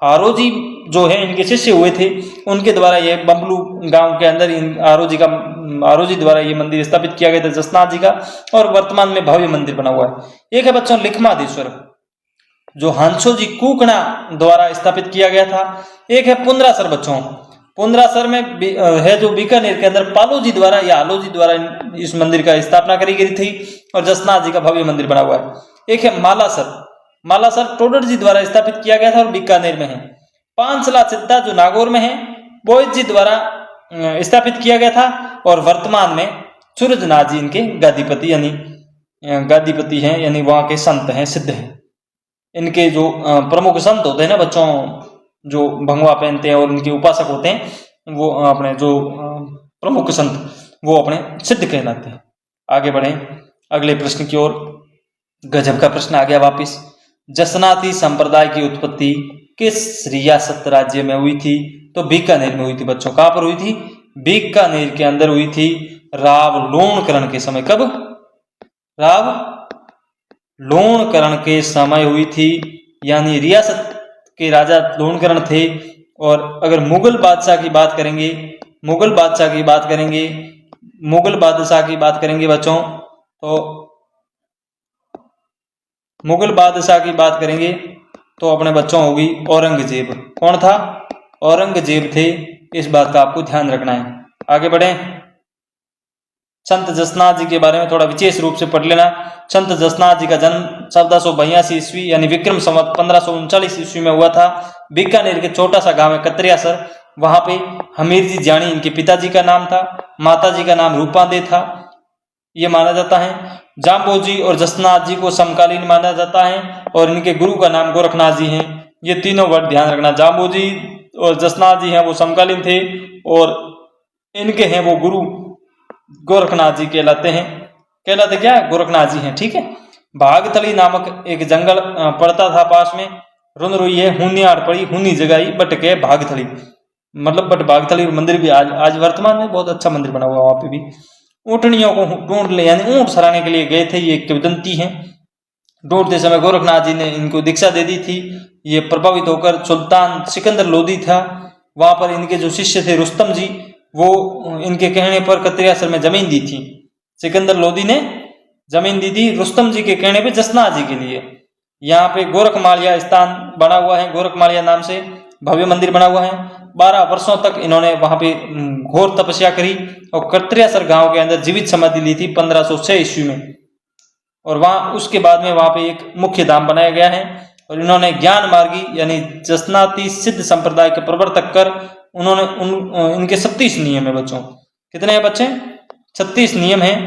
हारोजी जो है इनके शिष्य हुए थे, उनके द्वारा ये बम्बलू गांव के अंदर आरोजी द्वारा ये मंदिर स्थापित किया गया था जसनाथ जी का, और वर्तमान में भव्य मंदिर बना हुआ है। एक है बच्चों लिखमादेश्वर, जो हंसो जी कुकणा द्वारा स्थापित किया गया था। एक है पुंद्रासर बच्चों, पुंद्रासर में है जो बीकानेर के अंदर पालोजी द्वारा या आलोजी द्वारा इस मंदिर का स्थापना करी गई थी, और जसनाथ जी का भव्य मंदिर बना हुआ है। एक है मालासर टोडर जी द्वारा स्थापित किया गया था और बीकानेर में है। पांचला चिद्दा जो नागौर में है, बोईत जी द्वारा स्थापित किया गया था, और वर्तमान में सूरजनाथ जी इनके गादीपति हैं, यानी वहां के संत हैं, सिद्ध हैं। इनके जो प्रमुख संत होते हैं ना बच्चों, जो भंगवा पहनते हैं और इनके उपासक होते हैं, वो अपने जो प्रमुख संत वो अपने सिद्ध कहलाते हैं। आगे बढ़े अगले प्रश्न की ओर। गजब का प्रश्न आ गया वापिस। जसनाती संप्रदाय की उत्पत्ति किस रियासत राज्य में हुई थी? तो बीकानेर में हुई थी बच्चों। कहां पर हुई थी? बीकानेर के अंदर हुई थी, रावलोणकरण के समय। कब? रावलोणकरण के समय हुई थी, यानी रियासत के राजा लोणकरण थे। और अगर मुगल बादशाह की बात करेंगे बच्चों, तो मुगल बादशाह की बात करेंगे तो अपने बच्चों होगी औरंगजेब। कौन था? औरंगजेब थे। इस बात का आपको ध्यान रखना है। आगे बढ़े। संत जसनाथ जी के बारे में थोड़ा विशेष रूप से पढ़ लेना। संत जसनाथ जी का जन्म 1482 ईस्वी यानी विक्रम संवत 1539 ईस्वी में हुआ था। बीकानेर के छोटा सा गांव है कत्रियासर, वहां पे हमीर जी जानी इनके पिताजी का नाम था, माता जी का नाम रूपादे था, ये माना जाता है। जाम्बोजी और जसनाथ जी को समकालीन माना जाता है और इनके गुरु का नाम गोरखनाथ जी हैं। ये तीनों वर्ड ध्यान रखना, जाम्बोजी और जसनाथ जी हैं वो समकालीन थे और इनके हैं वो गुरु गोरखनाथ जी कहलाते क्या गोरखनाथ जी हैं, ठीक है। भागथली नामक एक जंगल पड़ता था पास में, रुन रुई है हुनियाड़ पड़ी, हुनी जगाई बट के भागथली, मतलब बट भागथली मंदिर भी आज वर्तमान में बहुत अच्छा मंदिर बना हुआ वहां पे भी। ऊँटनियों को ढूंढ ले यानी ऊँट सराने के लिए गए थे, ये किंवदंती है। ढूंढते समय गोरखनाथ जी ने इनको दीक्षा दे दी थी। ये प्रभावित होकर सुल्तान सिकंदर लोदी था, वहां पर इनके जो शिष्य थे रुस्तम जी, वो इनके कहने पर कत्रियासर में जमीन दी थी। सिकंदर लोदी ने जमीन दी थी रुस्तम जी के कहने पे जसनाथ जी के लिए। यहाँ पे गोरखमालिया स्थान बना हुआ है, गोरखमालिया नाम से भव्य मंदिर बना हुआ है। 12 वर्षों तक इन्होंने वहां पे घोर तपस्या करी और कत्रियासर गांव के अंदर जीवित समाधि ली थी 1506 ईस्वी में। और वहां उसके बाद में वहां पे एक मुख्य धाम बनाया गया है और इन्होंने ज्ञान मार्गी यानी जसनाती सिद्ध संप्रदाय के प्रवर्तक कर उन्होंने इनके 36 नियम है बच्चों। कितने हैं बच्चे? 36 नियम हैं।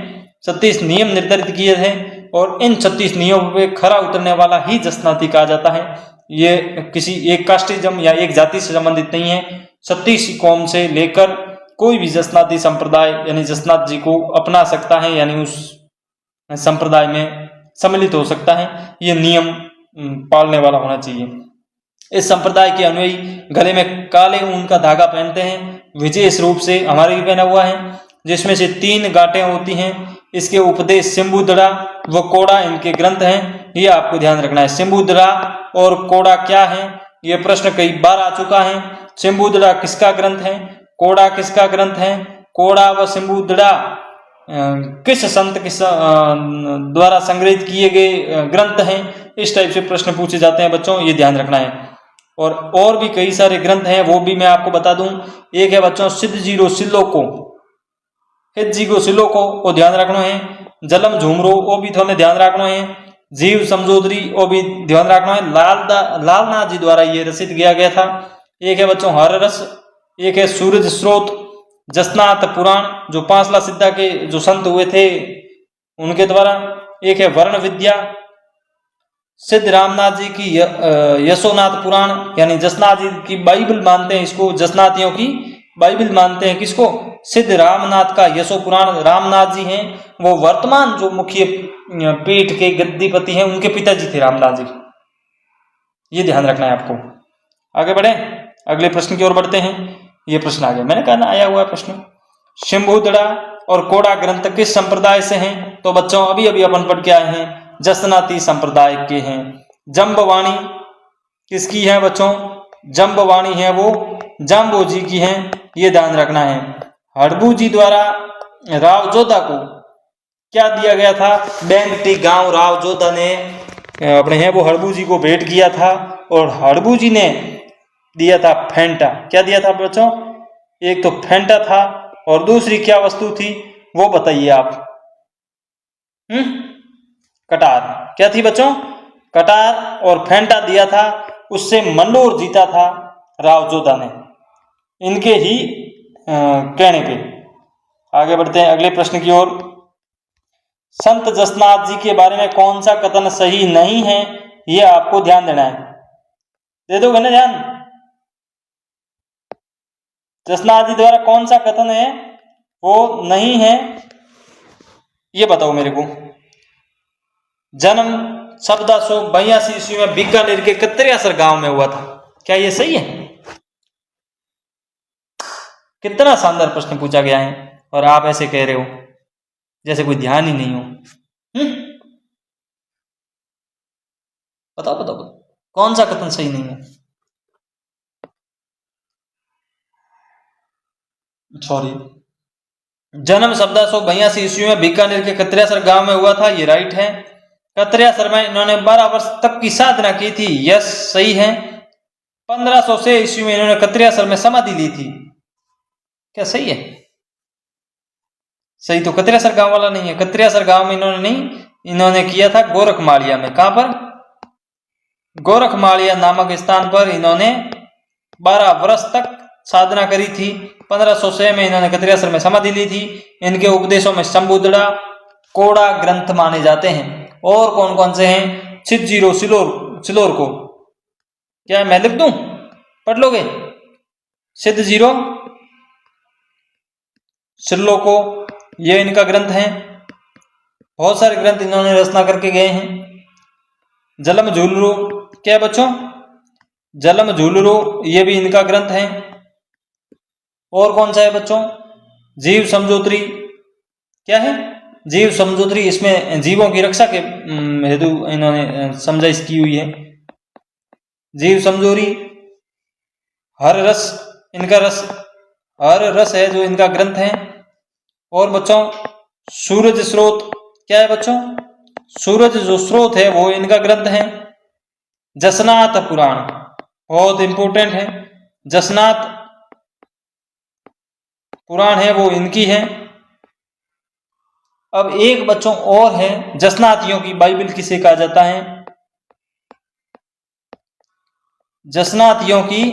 36 नियम निर्धारित किए थे और इन 36 नियमों पे खरा उतरने वाला ही जसनाती कहा जाता है। ये किसी एक कास्टिज्म या एक जाति से संबंधित नहीं है। 36 कौम से लेकर कोई भी जसनाती संप्रदाय यानी जसनाथ जी को अपना सकता है, यानी उस संप्रदाय में सम्मिलित हो सकता है। ये नियम पालने वाला होना चाहिए। इस संप्रदाय के अनुयायी गले में काले ऊन का धागा पहनते हैं, विशेष रूप से हमारे भी पहना हुआ है, जिसमें से 3 गांठें होती हैं। इसके उपदेश सिंबुदड़ा व कोड़ा इनके ग्रंथ हैं, ये आपको ध्यान रखना है। सिंबुदड़ा और कोड़ा क्या है, ये प्रश्न कई बार आ चुका है। सिंबुदड़ा किसका ग्रंथ है, कोड़ा किसका ग्रंथ है, कोड़ा व सिंबुदड़ा किस संत किस द्वारा संग्रहित किए गए ग्रंथ हैं, इस टाइप से प्रश्न पूछे जाते हैं बच्चों, ये ध्यान रखना है। और भी कई सारे ग्रंथ हैं, वो भी मैं आपको बता दूं। एक है बच्चों सिद्ध जीरो सिलोको, हिज्जीगो सिलोको वो ध्यान रखना है। जलम झूमरो वो भी थोड़े ध्यान रखना है। जीव समझोदरी वो भी ध्यान रखना है। लालनाथ जी द्वारा ये रचित किया गया था। एक है बच्चों हर रस, एक है सूरज स्रोत, जसनाथ पुराण जो 5 सिद्धा के जो संत हुए थे उनके द्वारा, एक है वर्ण विद्या, सिद्ध रामनाथ जी की यशोनाथ पुराण यानी जसनाथ जी की बाइबल मानते हैं इसको, जसनाथियों की बाइबल मानते हैं किसको, सिद्ध रामनाथ का यशो पुराण। रामनाथ जी हैं वो वर्तमान जो मुख्य पीठ के गद्दीपति हैं, उनके पिताजी थे रामनाथ जी, ये ध्यान रखना है आपको। आगे बढ़े, अगले प्रश्न की ओर बढ़ते हैं। ये प्रश्न आ गया, मैंने कहा ना आया हुआ है प्रश्न। सिंबुदड़ा और कोड़ा ग्रंथ किस संप्रदाय से हैं? तो बच्चों अभी अभी अपन पढ़ के आए हैं, जसनाती संप्रदाय के हैं। जम्बवाणी किसकी है बच्चों? जम्बवाणी है वो जाम्बो जी की है, ये ध्यान रखना है। हड़बू जी द्वारा राव जोधा को क्या दिया गया था? बेंगटी गांव राव जोधा ने अपने हैं वो हड़बू जी को भेंट किया था और हड़बू जी ने दिया था फेंटा। क्या दिया था बच्चों? एक तो फेंटा था और दूसरी क्या वस्तु थी वो बताइए आप। कटार। क्या थी बच्चों? कटार और फेंटा दिया था, उससे मंडोर जीता था राव जोधा ने, इनके ही कहने पे। आगे बढ़ते हैं अगले प्रश्न की ओर। संत जसनाथ जी के बारे में कौन सा कथन सही नहीं है, ये आपको ध्यान देना है। दे दोगे ना ध्यान? जसनाथ जी द्वारा कौन सा कथन है वो नहीं है, ये बताओ मेरे को। जन्म 1482 ईस्वी में बीकानेर के कत्रियासर गांव में हुआ था, क्या ये सही है? कितना शानदार प्रश्न पूछा गया है और आप ऐसे कह रहे हो जैसे कोई ध्यान ही नहीं हो। बताओ बताओ बताओ कौन सा कथन सही नहीं है? सॉरी, जन्म 1482 ईस्वी में बीकानेर के कत्रियासर गांव में हुआ था, ये राइट है। कत्रियासर में इन्होंने 12 वर्ष तक की साधना की थी, यस सही है। 1506 ईस्वी में इन्होंने कत्रियासर में समाधि ली थी, क्या सही है? सही तो कतरियासर गांव वाला नहीं है। कतरियासर गांव में इन्होंने नहीं, इन्होंने किया था गोरखमालिया में। कहां पर? गोरखमालिया नामक स्थान पर इन्होंने 12 वर्ष तक साधना करी थी। 1506 में इन्होंने कतरियासर में समाधि ली थी। इनके उपदेशों में शंभुदड़ा, कोड़ा ग्रंथ माने जाते हैं। और कौन कौन से हैं? छिज्जीरो सिलोर को क्या मैं लिख दूं, पढ़ लोगे? सिद्ध जीरो सिल्लो को, ये इनका ग्रंथ है। बहुत सारे ग्रंथ इन्होंने रचना करके गए हैं। जलम झूलरो क्या बच्चों? जलम झूलरो ये भी इनका ग्रंथ है। और कौन सा है बच्चों? जीव समझोत्री क्या है? जीव समझोत्री, इसमें जीवों की रक्षा के हेतु इन्होंने समझाइश की हुई है। जीव समझोरी, हर रस इनका रस, हर रस है जो इनका ग्रंथ है। और बच्चों सूरज स्रोत क्या है बच्चों? सूरज जो स्रोत है वो इनका ग्रंथ है। जसनाथ पुराण बहुत इंपोर्टेंट है। जसनाथ पुराण है वो इनकी है। अब एक बच्चों और है, जसनातियों की बाइबल किसे कहा जाता है? जसनातियों की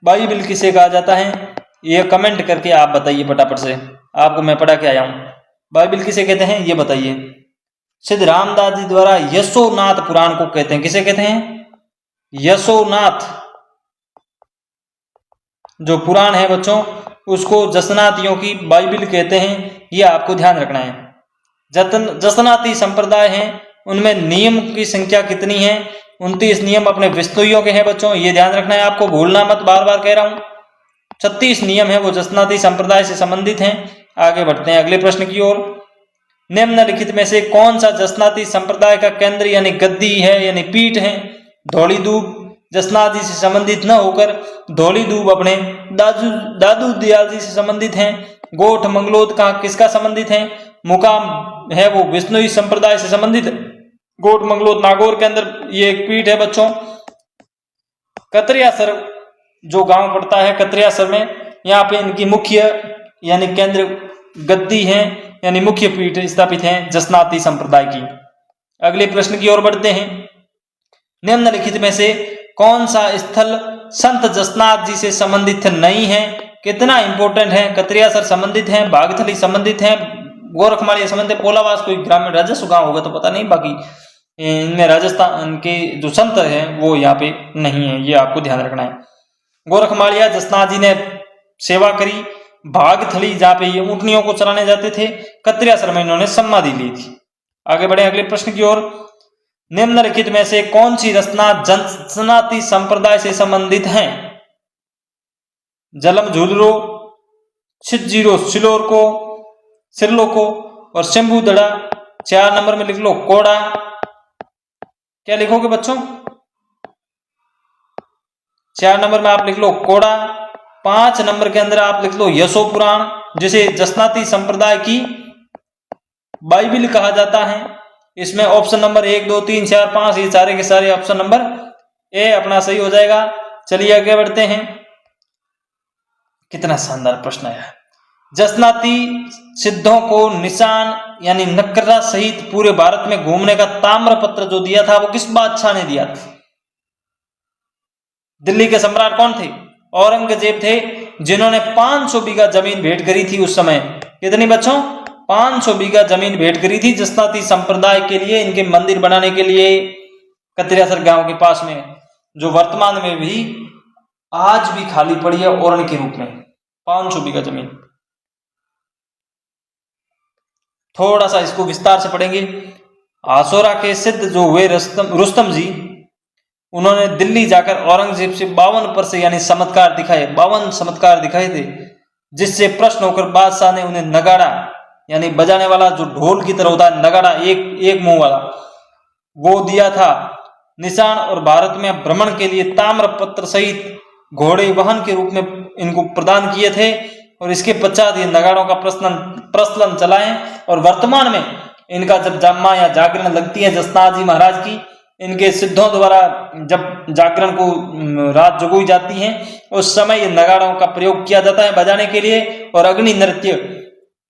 बाइबल किसे कहा जाता है? ये कमेंट करके आप बताइए फटाफट से, आपको मैं पढ़ा के आया हूं। बाइबल किसे कहते हैं ये बताइए। सिद्ध रामदास जी द्वारा यशोनाथ पुराण को कहते हैं। किसे कहते हैं? यशोनाथ जो पुराण है बच्चों उसको जसनातियों की बाइबल कहते हैं। ये आपको ध्यान रखना है। जसनाती संप्रदाय हैं, उनमें नियम की संख्या कितनी है? 29 नियम अपने विष्णुइयों के हैं बच्चों, ये ध्यान रखना है आपको, भूलना मत, बार बार कह रहा हूं। 36 नियम है वो जसनाती संप्रदाय से संबंधित हैं। आगे बढ़ते हैं अगले प्रश्न की ओर। निम्नलिखित में से कौन सा जसनाती संप्रदाय का केंद्र यानी गद्दी है यानी पीठ है? धौली दूब जसनाती से संबंधित न होकर धौली दूब अपने दादू दयाल जी से संबंधित हैं। गोठ मंगलोद का किसका संबंधित है? मुकाम है वो विष्णुई संप्रदाय से संबंधित। गोठ मंगलोद नागौर के अंदर ये एक पीठ है बच्चों। कतरियासर जो गांव पड़ता है कतरियासर में, यहाँ पे इनकी मुख्य यानी केंद्र गद्दी है यानी मुख्य पीठ स्थापित है जसनाती संप्रदाय की। अगले प्रश्न की ओर बढ़ते हैं। निम्नलिखित में से कौन सा स्थल संत जसनाथ जी से संबंधित नहीं है? कितना इंपॉर्टेंट है? कतरियासर संबंधित है, बागथली संबंधित है, गोरखमालिया संबंधित, पोलावास कोई ग्रामीण राजस्व गांव होगा तो पता नहीं, बाकी इनमें राजस्थान के जो संत हैं वो यहाँ पे नहीं है, ये आपको ध्यान रखना है। गोरखमालिया जसनाथ जी ने सेवा करी। भागथली जहाँ पे ये ऊंटनियों को चलाने जाते थे, कतरियासर में इन्होंने समाधि ली थी। आगे बढ़े अगले प्रश्न की ओर। निम्नलिखित में से कौन सी रचना जसनाती संप्रदाय से संबंधित है? जलम झूलरो, छिज्जीरो सिल्लो को और शंभुदड़ा। 4 नंबर में लिख लो कोड़ा। क्या लिखोगे बच्चों? 4 नंबर में आप लिख लो कोड़ा। 5 नंबर के अंदर आप लिख लो यशो पुराण, जिसे जसनाती संप्रदाय की बाइबल कहा जाता है। इसमें ऑप्शन नंबर 1, 2, 3, 4, 5 ये सारे के सारे ऑप्शन नंबर ए अपना सही हो जाएगा। चलिए आगे बढ़ते हैं। कितना शानदार प्रश्न है। जसनाती सिद्धों को निशान यानी नकरा सहित पूरे भारत में घूमने का ताम्रपत्र जो दिया था वो किस बादशाह ने दिया था? दिल्ली के सम्राट कौन थे? औरंगजेब थे, जिन्होंने 500 बीघा जमीन भेंट करी थी उस समय। कितनी बच्चों? 500 बीघा जमीन भेंट करी थी जसनाती संप्रदाय के लिए, इनके मंदिर बनाने के लिए। कतरियासर गांव के पास में, जो वर्तमान में भी आज भी खाली पड़ी है औरण के रूप में, 500 बीघा जमीन। थोड़ा सा इसको विस्तार से पढ़ेंगे। आसोरा के सिद्ध जो हुए रुस्तम जी, उन्होंने दिल्ली जाकर औरंगजेब से 52 यानी चमत्कार दिखाए, 52 चमत्कार दिखाए थे, जिससे प्रश्न होकर बादशाह ने उन्हें नगाड़ा यानी बजाने वाला जो ढोल की तरह होता है नगाड़ा, एक मुंह वाला, वो दिया था निशान। और भारत में भ्रमण के लिए ताम्रपत्र सहित घोड़े वाहन के रूप में इनको प्रदान किए थे। और इसके पश्चात ये नगाड़ों का प्रचलन चलाएं। और वर्तमान में इनका जब जम्मा या जागरण लगती है जसनाथ जी महाराज की, इनके सिद्धों द्वारा जब जागरण को रात जगोई जाती है उस समय ये नगाड़ों का प्रयोग किया जाता है बजाने के लिए। और अग्नि नृत्य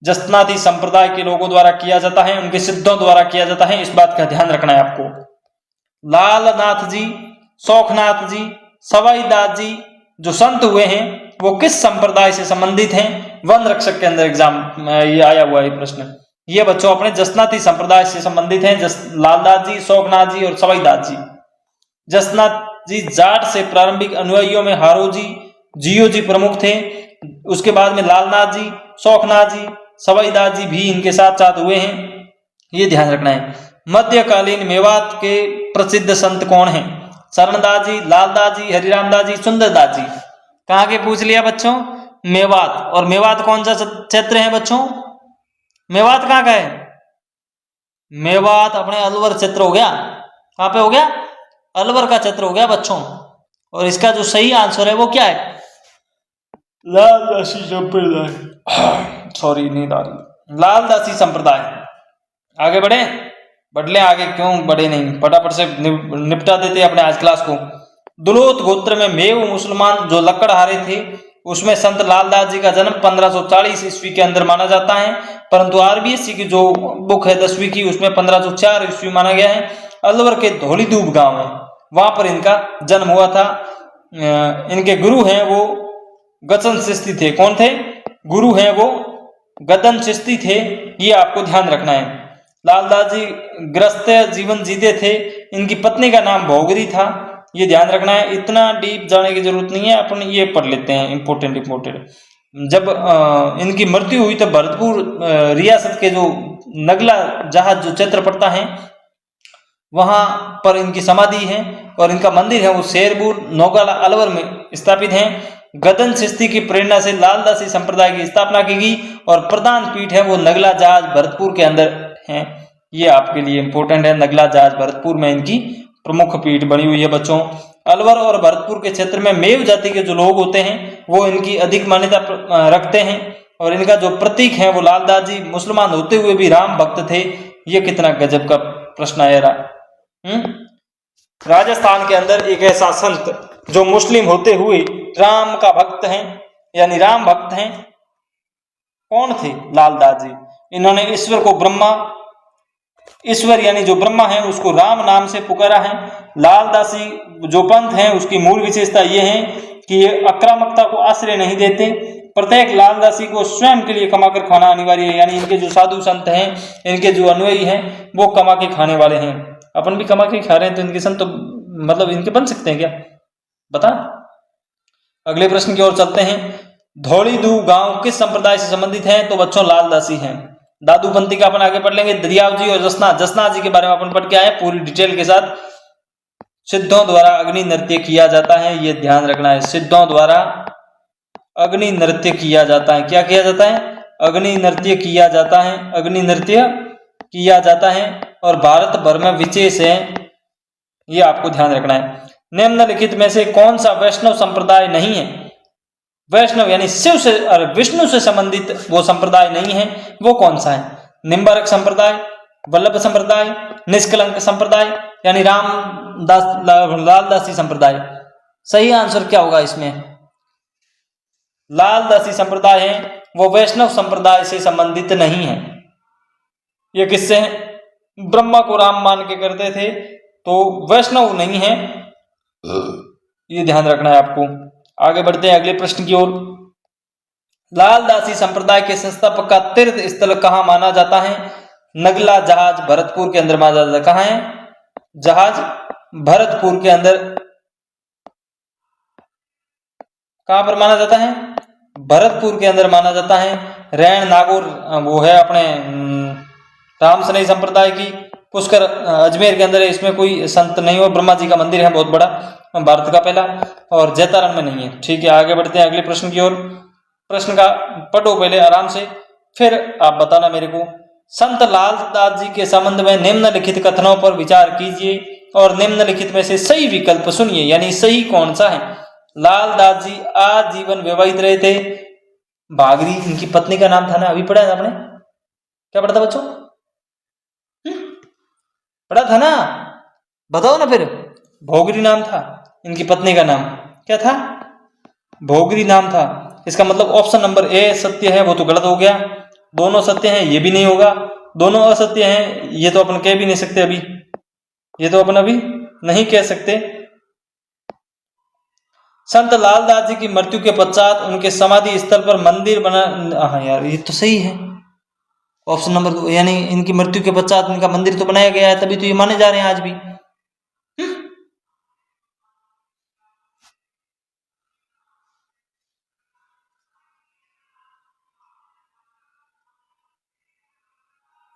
जसनाती संप्रदाय के लोगों द्वारा किया जाता है, उनके सिद्धों द्वारा किया जाता है, इस बात का ध्यान रखना है आपको। लालनाथ जी, शौखनाथ जी, सवाईदास जी जो संत हुए हैं वो किस संप्रदाय से संबंधित हैं? वन रक्षक के अंदर एग्जाम ये आया हुआ है प्रश्न। ये बच्चों अपने जसनाती संप्रदाय से संबंधित हैं, लालदास जी, शौखनाथ जी और सवाईदास जी। जसनाथ जी जाट से प्रारंभिक अनुयायियों में हारो जी, जियो जी प्रमुख थे। उसके बाद में लालनाथ जी, शौखनाथ जी, सवाईदास जी भी इनके साथ साथ हुए हैं, ये ध्यान रखना है। मध्यकालीन मेवात के प्रसिद्ध संत कौन हैं? शरणदास जी, लालदास जी, हरिरामदास जी, सुंदरदास जी। कहाँ के पूछ लिया बच्चों? मेवात। और मेवात कौन सा क्षेत्र है बच्चों? मेवात कहाँ का है? मेवात अपने अलवर क्षेत्र हो गया। कहाँ पे हो गया? अलवर का क्षेत्र हो गया बच्चों। और इसका जो सही आंसर है वो क्या है? लालदासी संप्रदाय। सॉरी नींद आ रही। लालदासी संप्रदाय। आगे बढ़े? बढ़ ले आगे, क्यों बढ़े नहीं, फटाफट से निपटा देते अपने आज क्लास को। दुलोत गोत्र में मेव मुसलमान जो लकड़हारे थे उसमें संत लालदास जी का जन्म 1540 ईस्वी के अंदर माना जाता है, परंतु आरबीएससी की जो बुक है 10वीं की उसमें 1504 ईस्वी माना गया है। अलवर के धौलीधूप गांव है, वहां पर इनका जन्म हुआ था। इनके गुरु हैं वो गदन चिश्ती थे। कौन थे? गुरु हैं वो गदन चिश्ती थे, ये आपको ध्यान रखना है। लालदास जी गृहस्थ जीवन जीते थे। इनकी पत्नी का नाम भोगरी था, ये ध्यान रखना है। इतना डीप जाने की जरूरत नहीं है, अपन ये पढ़ लेते हैं इम्पोर्टेंट। जब इनकी मृत्यु हुई तब भरतपुर रियासत के जो नगला जहाज जो क्षेत्र पड़ता है वहां पर इनकी समाधि है और इनका मंदिर है वो शेरपुर नौगाला अलवर में स्थापित है। गदन चिश्ती की प्रेरणा से लालदासी संप्रदाय की स्थापना की गई और प्रधान पीठ है वो नगला जहाज भरतपुर के अंदर है, ये आपके लिए इंपॉर्टेंट है। नगला जहाज भरतपुर में इनकी प्रमुख पीठ बनी हुई है बच्चों। अलवर और भरतपुर के क्षेत्र में मेव जाति के जो लोग होते हैं वो इनकी अधिक मान्यता रखते हैं और इनका जो प्रतीक है वो लालदास जी मुसलमान होते हुए भी राम भक्त थे। ये कितना गजब का प्रश्न आया रहा। राजस्थान के अंदर एक ऐसा संत जो मुस्लिम होते हुए राम का भक्त हैं यानी राम भक्त हैं, कौन थे? लालदास जी। इन्होंने ईश्वर को ब्रह्मा, ईश्वर यानी जो ब्रह्मा है उसको राम नाम से पुकारा है। लालदासी जो पंथ है उसकी मूल विशेषता ये है कि ये आक्रामकता को आश्रय नहीं देते। प्रत्येक लालदासी को स्वयं के लिए कमाकर खाना अनिवार्य है, यानी इनके जो साधु संत हैं, इनके जो अनुयायी हैं वो कमा के खाने वाले हैं। अपन भी कमा के खा रहे हैं तो इनके संत तो मतलब इनके बन सकते हैं क्या? बता। अगले प्रश्न की ओर चलते हैं। धौलीधू गांव किस संप्रदाय से संबंधित है? तो बच्चों लालदासी हैं। दादूपंथी का अपन आगे पढ़ लेंगे। दरियाव जी और जसनाथ जी के बारे में अपन पढ़ के आए पूरी डिटेल के साथ। सिद्धों द्वारा अग्नि नृत्य किया जाता है, ये ध्यान रखना है। सिद्धों द्वारा अग्नि नृत्य किया जाता है। क्या किया जाता है? अग्नि नृत्य किया जाता है। अग्नि नृत्य किया जाता है और भारत भर में विशेष है, ये आपको ध्यान रखना है। निम्नलिखित में से कौन सा वैष्णव संप्रदाय नहीं है? वैष्णव यानी शिव से और विष्णु से संबंधित वो संप्रदाय नहीं है, वो कौन सा है? निम्बारक संप्रदाय, वल्लभ संप्रदाय, निष्कलंक संप्रदाय यानी लालदासी संप्रदाय। सही आंसर क्या होगा इसमें? लालदासी संप्रदाय है वो वैष्णव संप्रदाय से संबंधित नहीं है। ये किससे है? ब्रह्मा को राम मान के करते थे तो वैष्णव नहीं है, ये ध्यान रखना है आपको। आगे बढ़ते हैं अगले प्रश्न की ओर। लालदासी संप्रदाय के संस्थापक का तीर्थ स्थल कहाँ माना जाता है? नगला जहाज भरतपुर के अंदर माना जाता है। कहाँ है जहाज? भरतपुर के अंदर। कहां पर माना जाता है? भरतपुर के अंदर माना जाता है। रैन नागौर वो है अपने रामसनई संप्रदाय की। पुष्कर अजमेर के अंदर है, इसमें कोई संत नहीं हो। ब्रह्मा जी का मंदिर है बहुत बड़ा, भारत का पहला। और जैतारण में नहीं है। ठीक है, आगे बढ़ते हैं अगले प्रश्न की ओर। प्रश्न का पढ़ो पहले आराम से, फिर आप बताना मेरे को। संत लालदास जी के संबंध में निम्नलिखित कथनों पर विचार कीजिए और निम्नलिखित में से सही विकल्प सुनिए, यानी सही कौन सा है। लालदास जी आजीवन विवाहित रहे थे। भागरी इनकी पत्नी का नाम था ना, अभी पढ़ा था आपने? क्या पढ़ा था बच्चों? पढ़ा था ना? बताओ ना फिर। भोगरी नाम था, इनकी पत्नी का नाम क्या था? भोगरी नाम था। इसका मतलब ऑप्शन नंबर ए सत्य है, वो तो गलत हो गया। दोनों सत्य हैं, ये भी नहीं होगा। दोनों असत्य हैं, ये तो अपन कह भी नहीं सकते अभी, ये तो अपन अभी नहीं कह सकते। संत लालदास जी की मृत्यु के पश्चात उनके समाधि स्थल पर मंदिर बना। हाँ यार, ये तो सही है ऑप्शन नंबर 2, यानी इनकी मृत्यु के पश्चात इनका मंदिर तो बनाया गया है, तभी तो ये माने जा रहे हैं आज भी।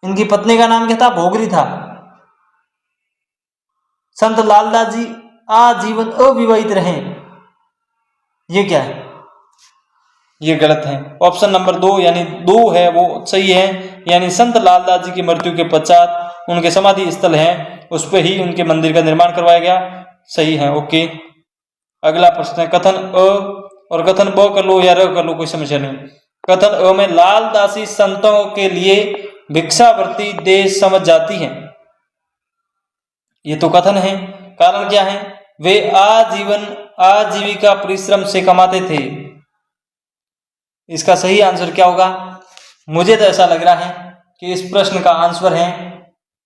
इनकी पत्नी का नाम क्या था? भोगरी था। संत लालदास जी आजीवन अविवाहित रहे, ये क्या है? ये गलत है। ऑप्शन नंबर 2 यानी 2 है वो सही है, यानी संत लालदास जी की मृत्यु के पश्चात उनके समाधि स्थल है, उस पर ही उनके मंदिर का निर्माण करवाया गया। सही है, ओके। अगला प्रश्न है कथन अ और कथन ब कर लो या र कर लो, कोई समस्या नहीं। कथन अ में लालदासी संतों के लिए भिक्षावृत्ति दे समझ जाती है, ये तो कथन है। कारण क्या है? वे आजीवन आजीविका परिश्रम से कमाते थे। इसका सही आंसर क्या होगा? मुझे तो ऐसा लग रहा है कि इस प्रश्न का आंसर है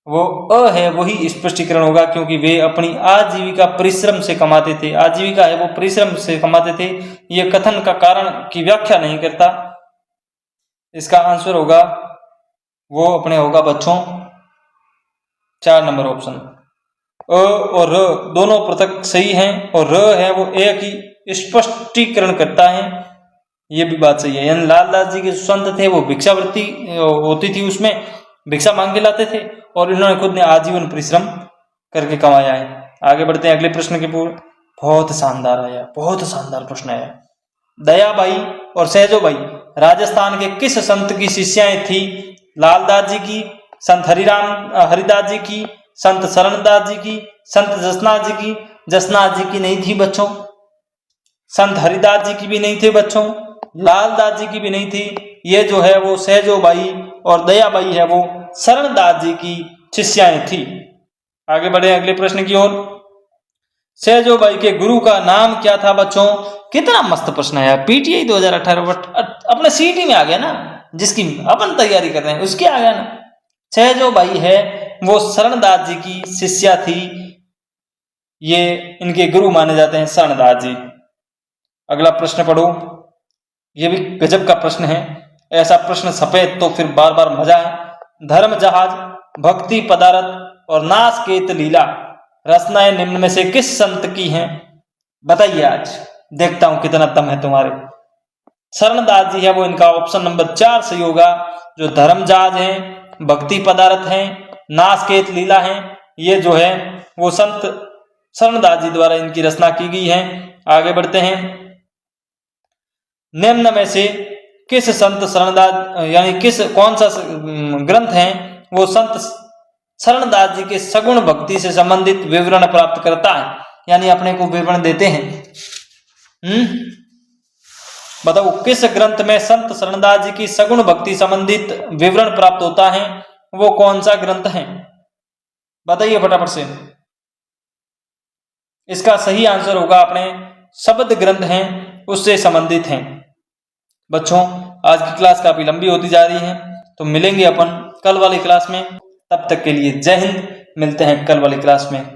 वो अ है, वही स्पष्टीकरण होगा, क्योंकि वे अपनी आजीविका परिश्रम से कमाते थे। आजीविका है वो परिश्रम से कमाते थे, ये कथन का कारण की व्याख्या नहीं करता। इसका आंसर होगा वो अपने होगा बच्चों 4 नंबर ऑप्शन। अ और र दोनों पृथक सही हैं, और र है वो ए की स्पष्टीकरण करता है, ये भी बात सही है। यानी लालदास जी के संत थे वो भिक्षावृत्ति होती थी, उसमें भिक्षा मांग के लाते थे, और इन्होंने खुद ने आजीवन परिश्रम करके कमाया है। आगे बढ़ते हैं अगले प्रश्न के पूर्व। बहुत शानदार आया, बहुत शानदार प्रश्न आया। दयाबाई और सहजोबाई राजस्थान के किस संत की शिष्याएं थी? लालदास जी की, संत हरिदास जी की, संत शरणदास जी की, संत जसनाथ जी की। जसनाथ जी की नहीं थी बच्चों, संत हरिदास जी की भी नहीं थी बच्चों, लालदास जी की भी नहीं थी। ये जो है वो सहजोबाई और दयाबाई है वो शरणदास जी की शिष्याएं थी। आगे बढ़े अगले प्रश्न की ओर। सहजोबाई के गुरु का नाम क्या था बच्चों? कितना मस्त प्रश्न है, पीटीआई 2018 अपने सीटी में आ गया ना, जिसकी अपन तैयारी कर रहे हैं उसके आ गया ना। सहजोबाई है वो शरणदास जी की शिष्या थी, ये इनके गुरु माने जाते हैं शरणदास जी। अगला प्रश्न पढ़ो, ये भी गजब का प्रश्न है। ऐसा प्रश्न सफेद तो फिर बार बार मजा है। धर्म जहाज, भक्ति पदार्थ और नासकेत लीला रचनाएं निम्न में से किस संत की हैं? बताइए, आज देखता हूं कितना दम है तुम्हारे। शरणदास जी है वो इनका ऑप्शन नंबर 4 सही होगा। जो धर्म जहाज है, भक्ति पदार्थ है, नासकेत लीला है, ये जो है वो संत शरणदास जी द्वारा इनकी रचना की गई है। आगे बढ़ते हैं। निम्न में से किस संत शरणदास यानी कौन सा ग्रंथ है वो संत शरणदास जी के सगुण भक्ति से संबंधित विवरण प्राप्त करता है, यानी अपने को विवरण देते हैं। बताओ किस ग्रंथ में संत शरणदास जी की सगुण भक्ति संबंधित विवरण प्राप्त होता है, वो कौन सा ग्रंथ है? बताइए फटाफट से। इसका सही आंसर होगा अपने शब्द ग्रंथ हैं उससे संबंधित हैं। बच्चों आज की क्लास काफी लंबी होती जा रही है, तो मिलेंगे अपन कल वाली क्लास में। तब तक के लिए जय हिंद, मिलते हैं कल वाली क्लास में।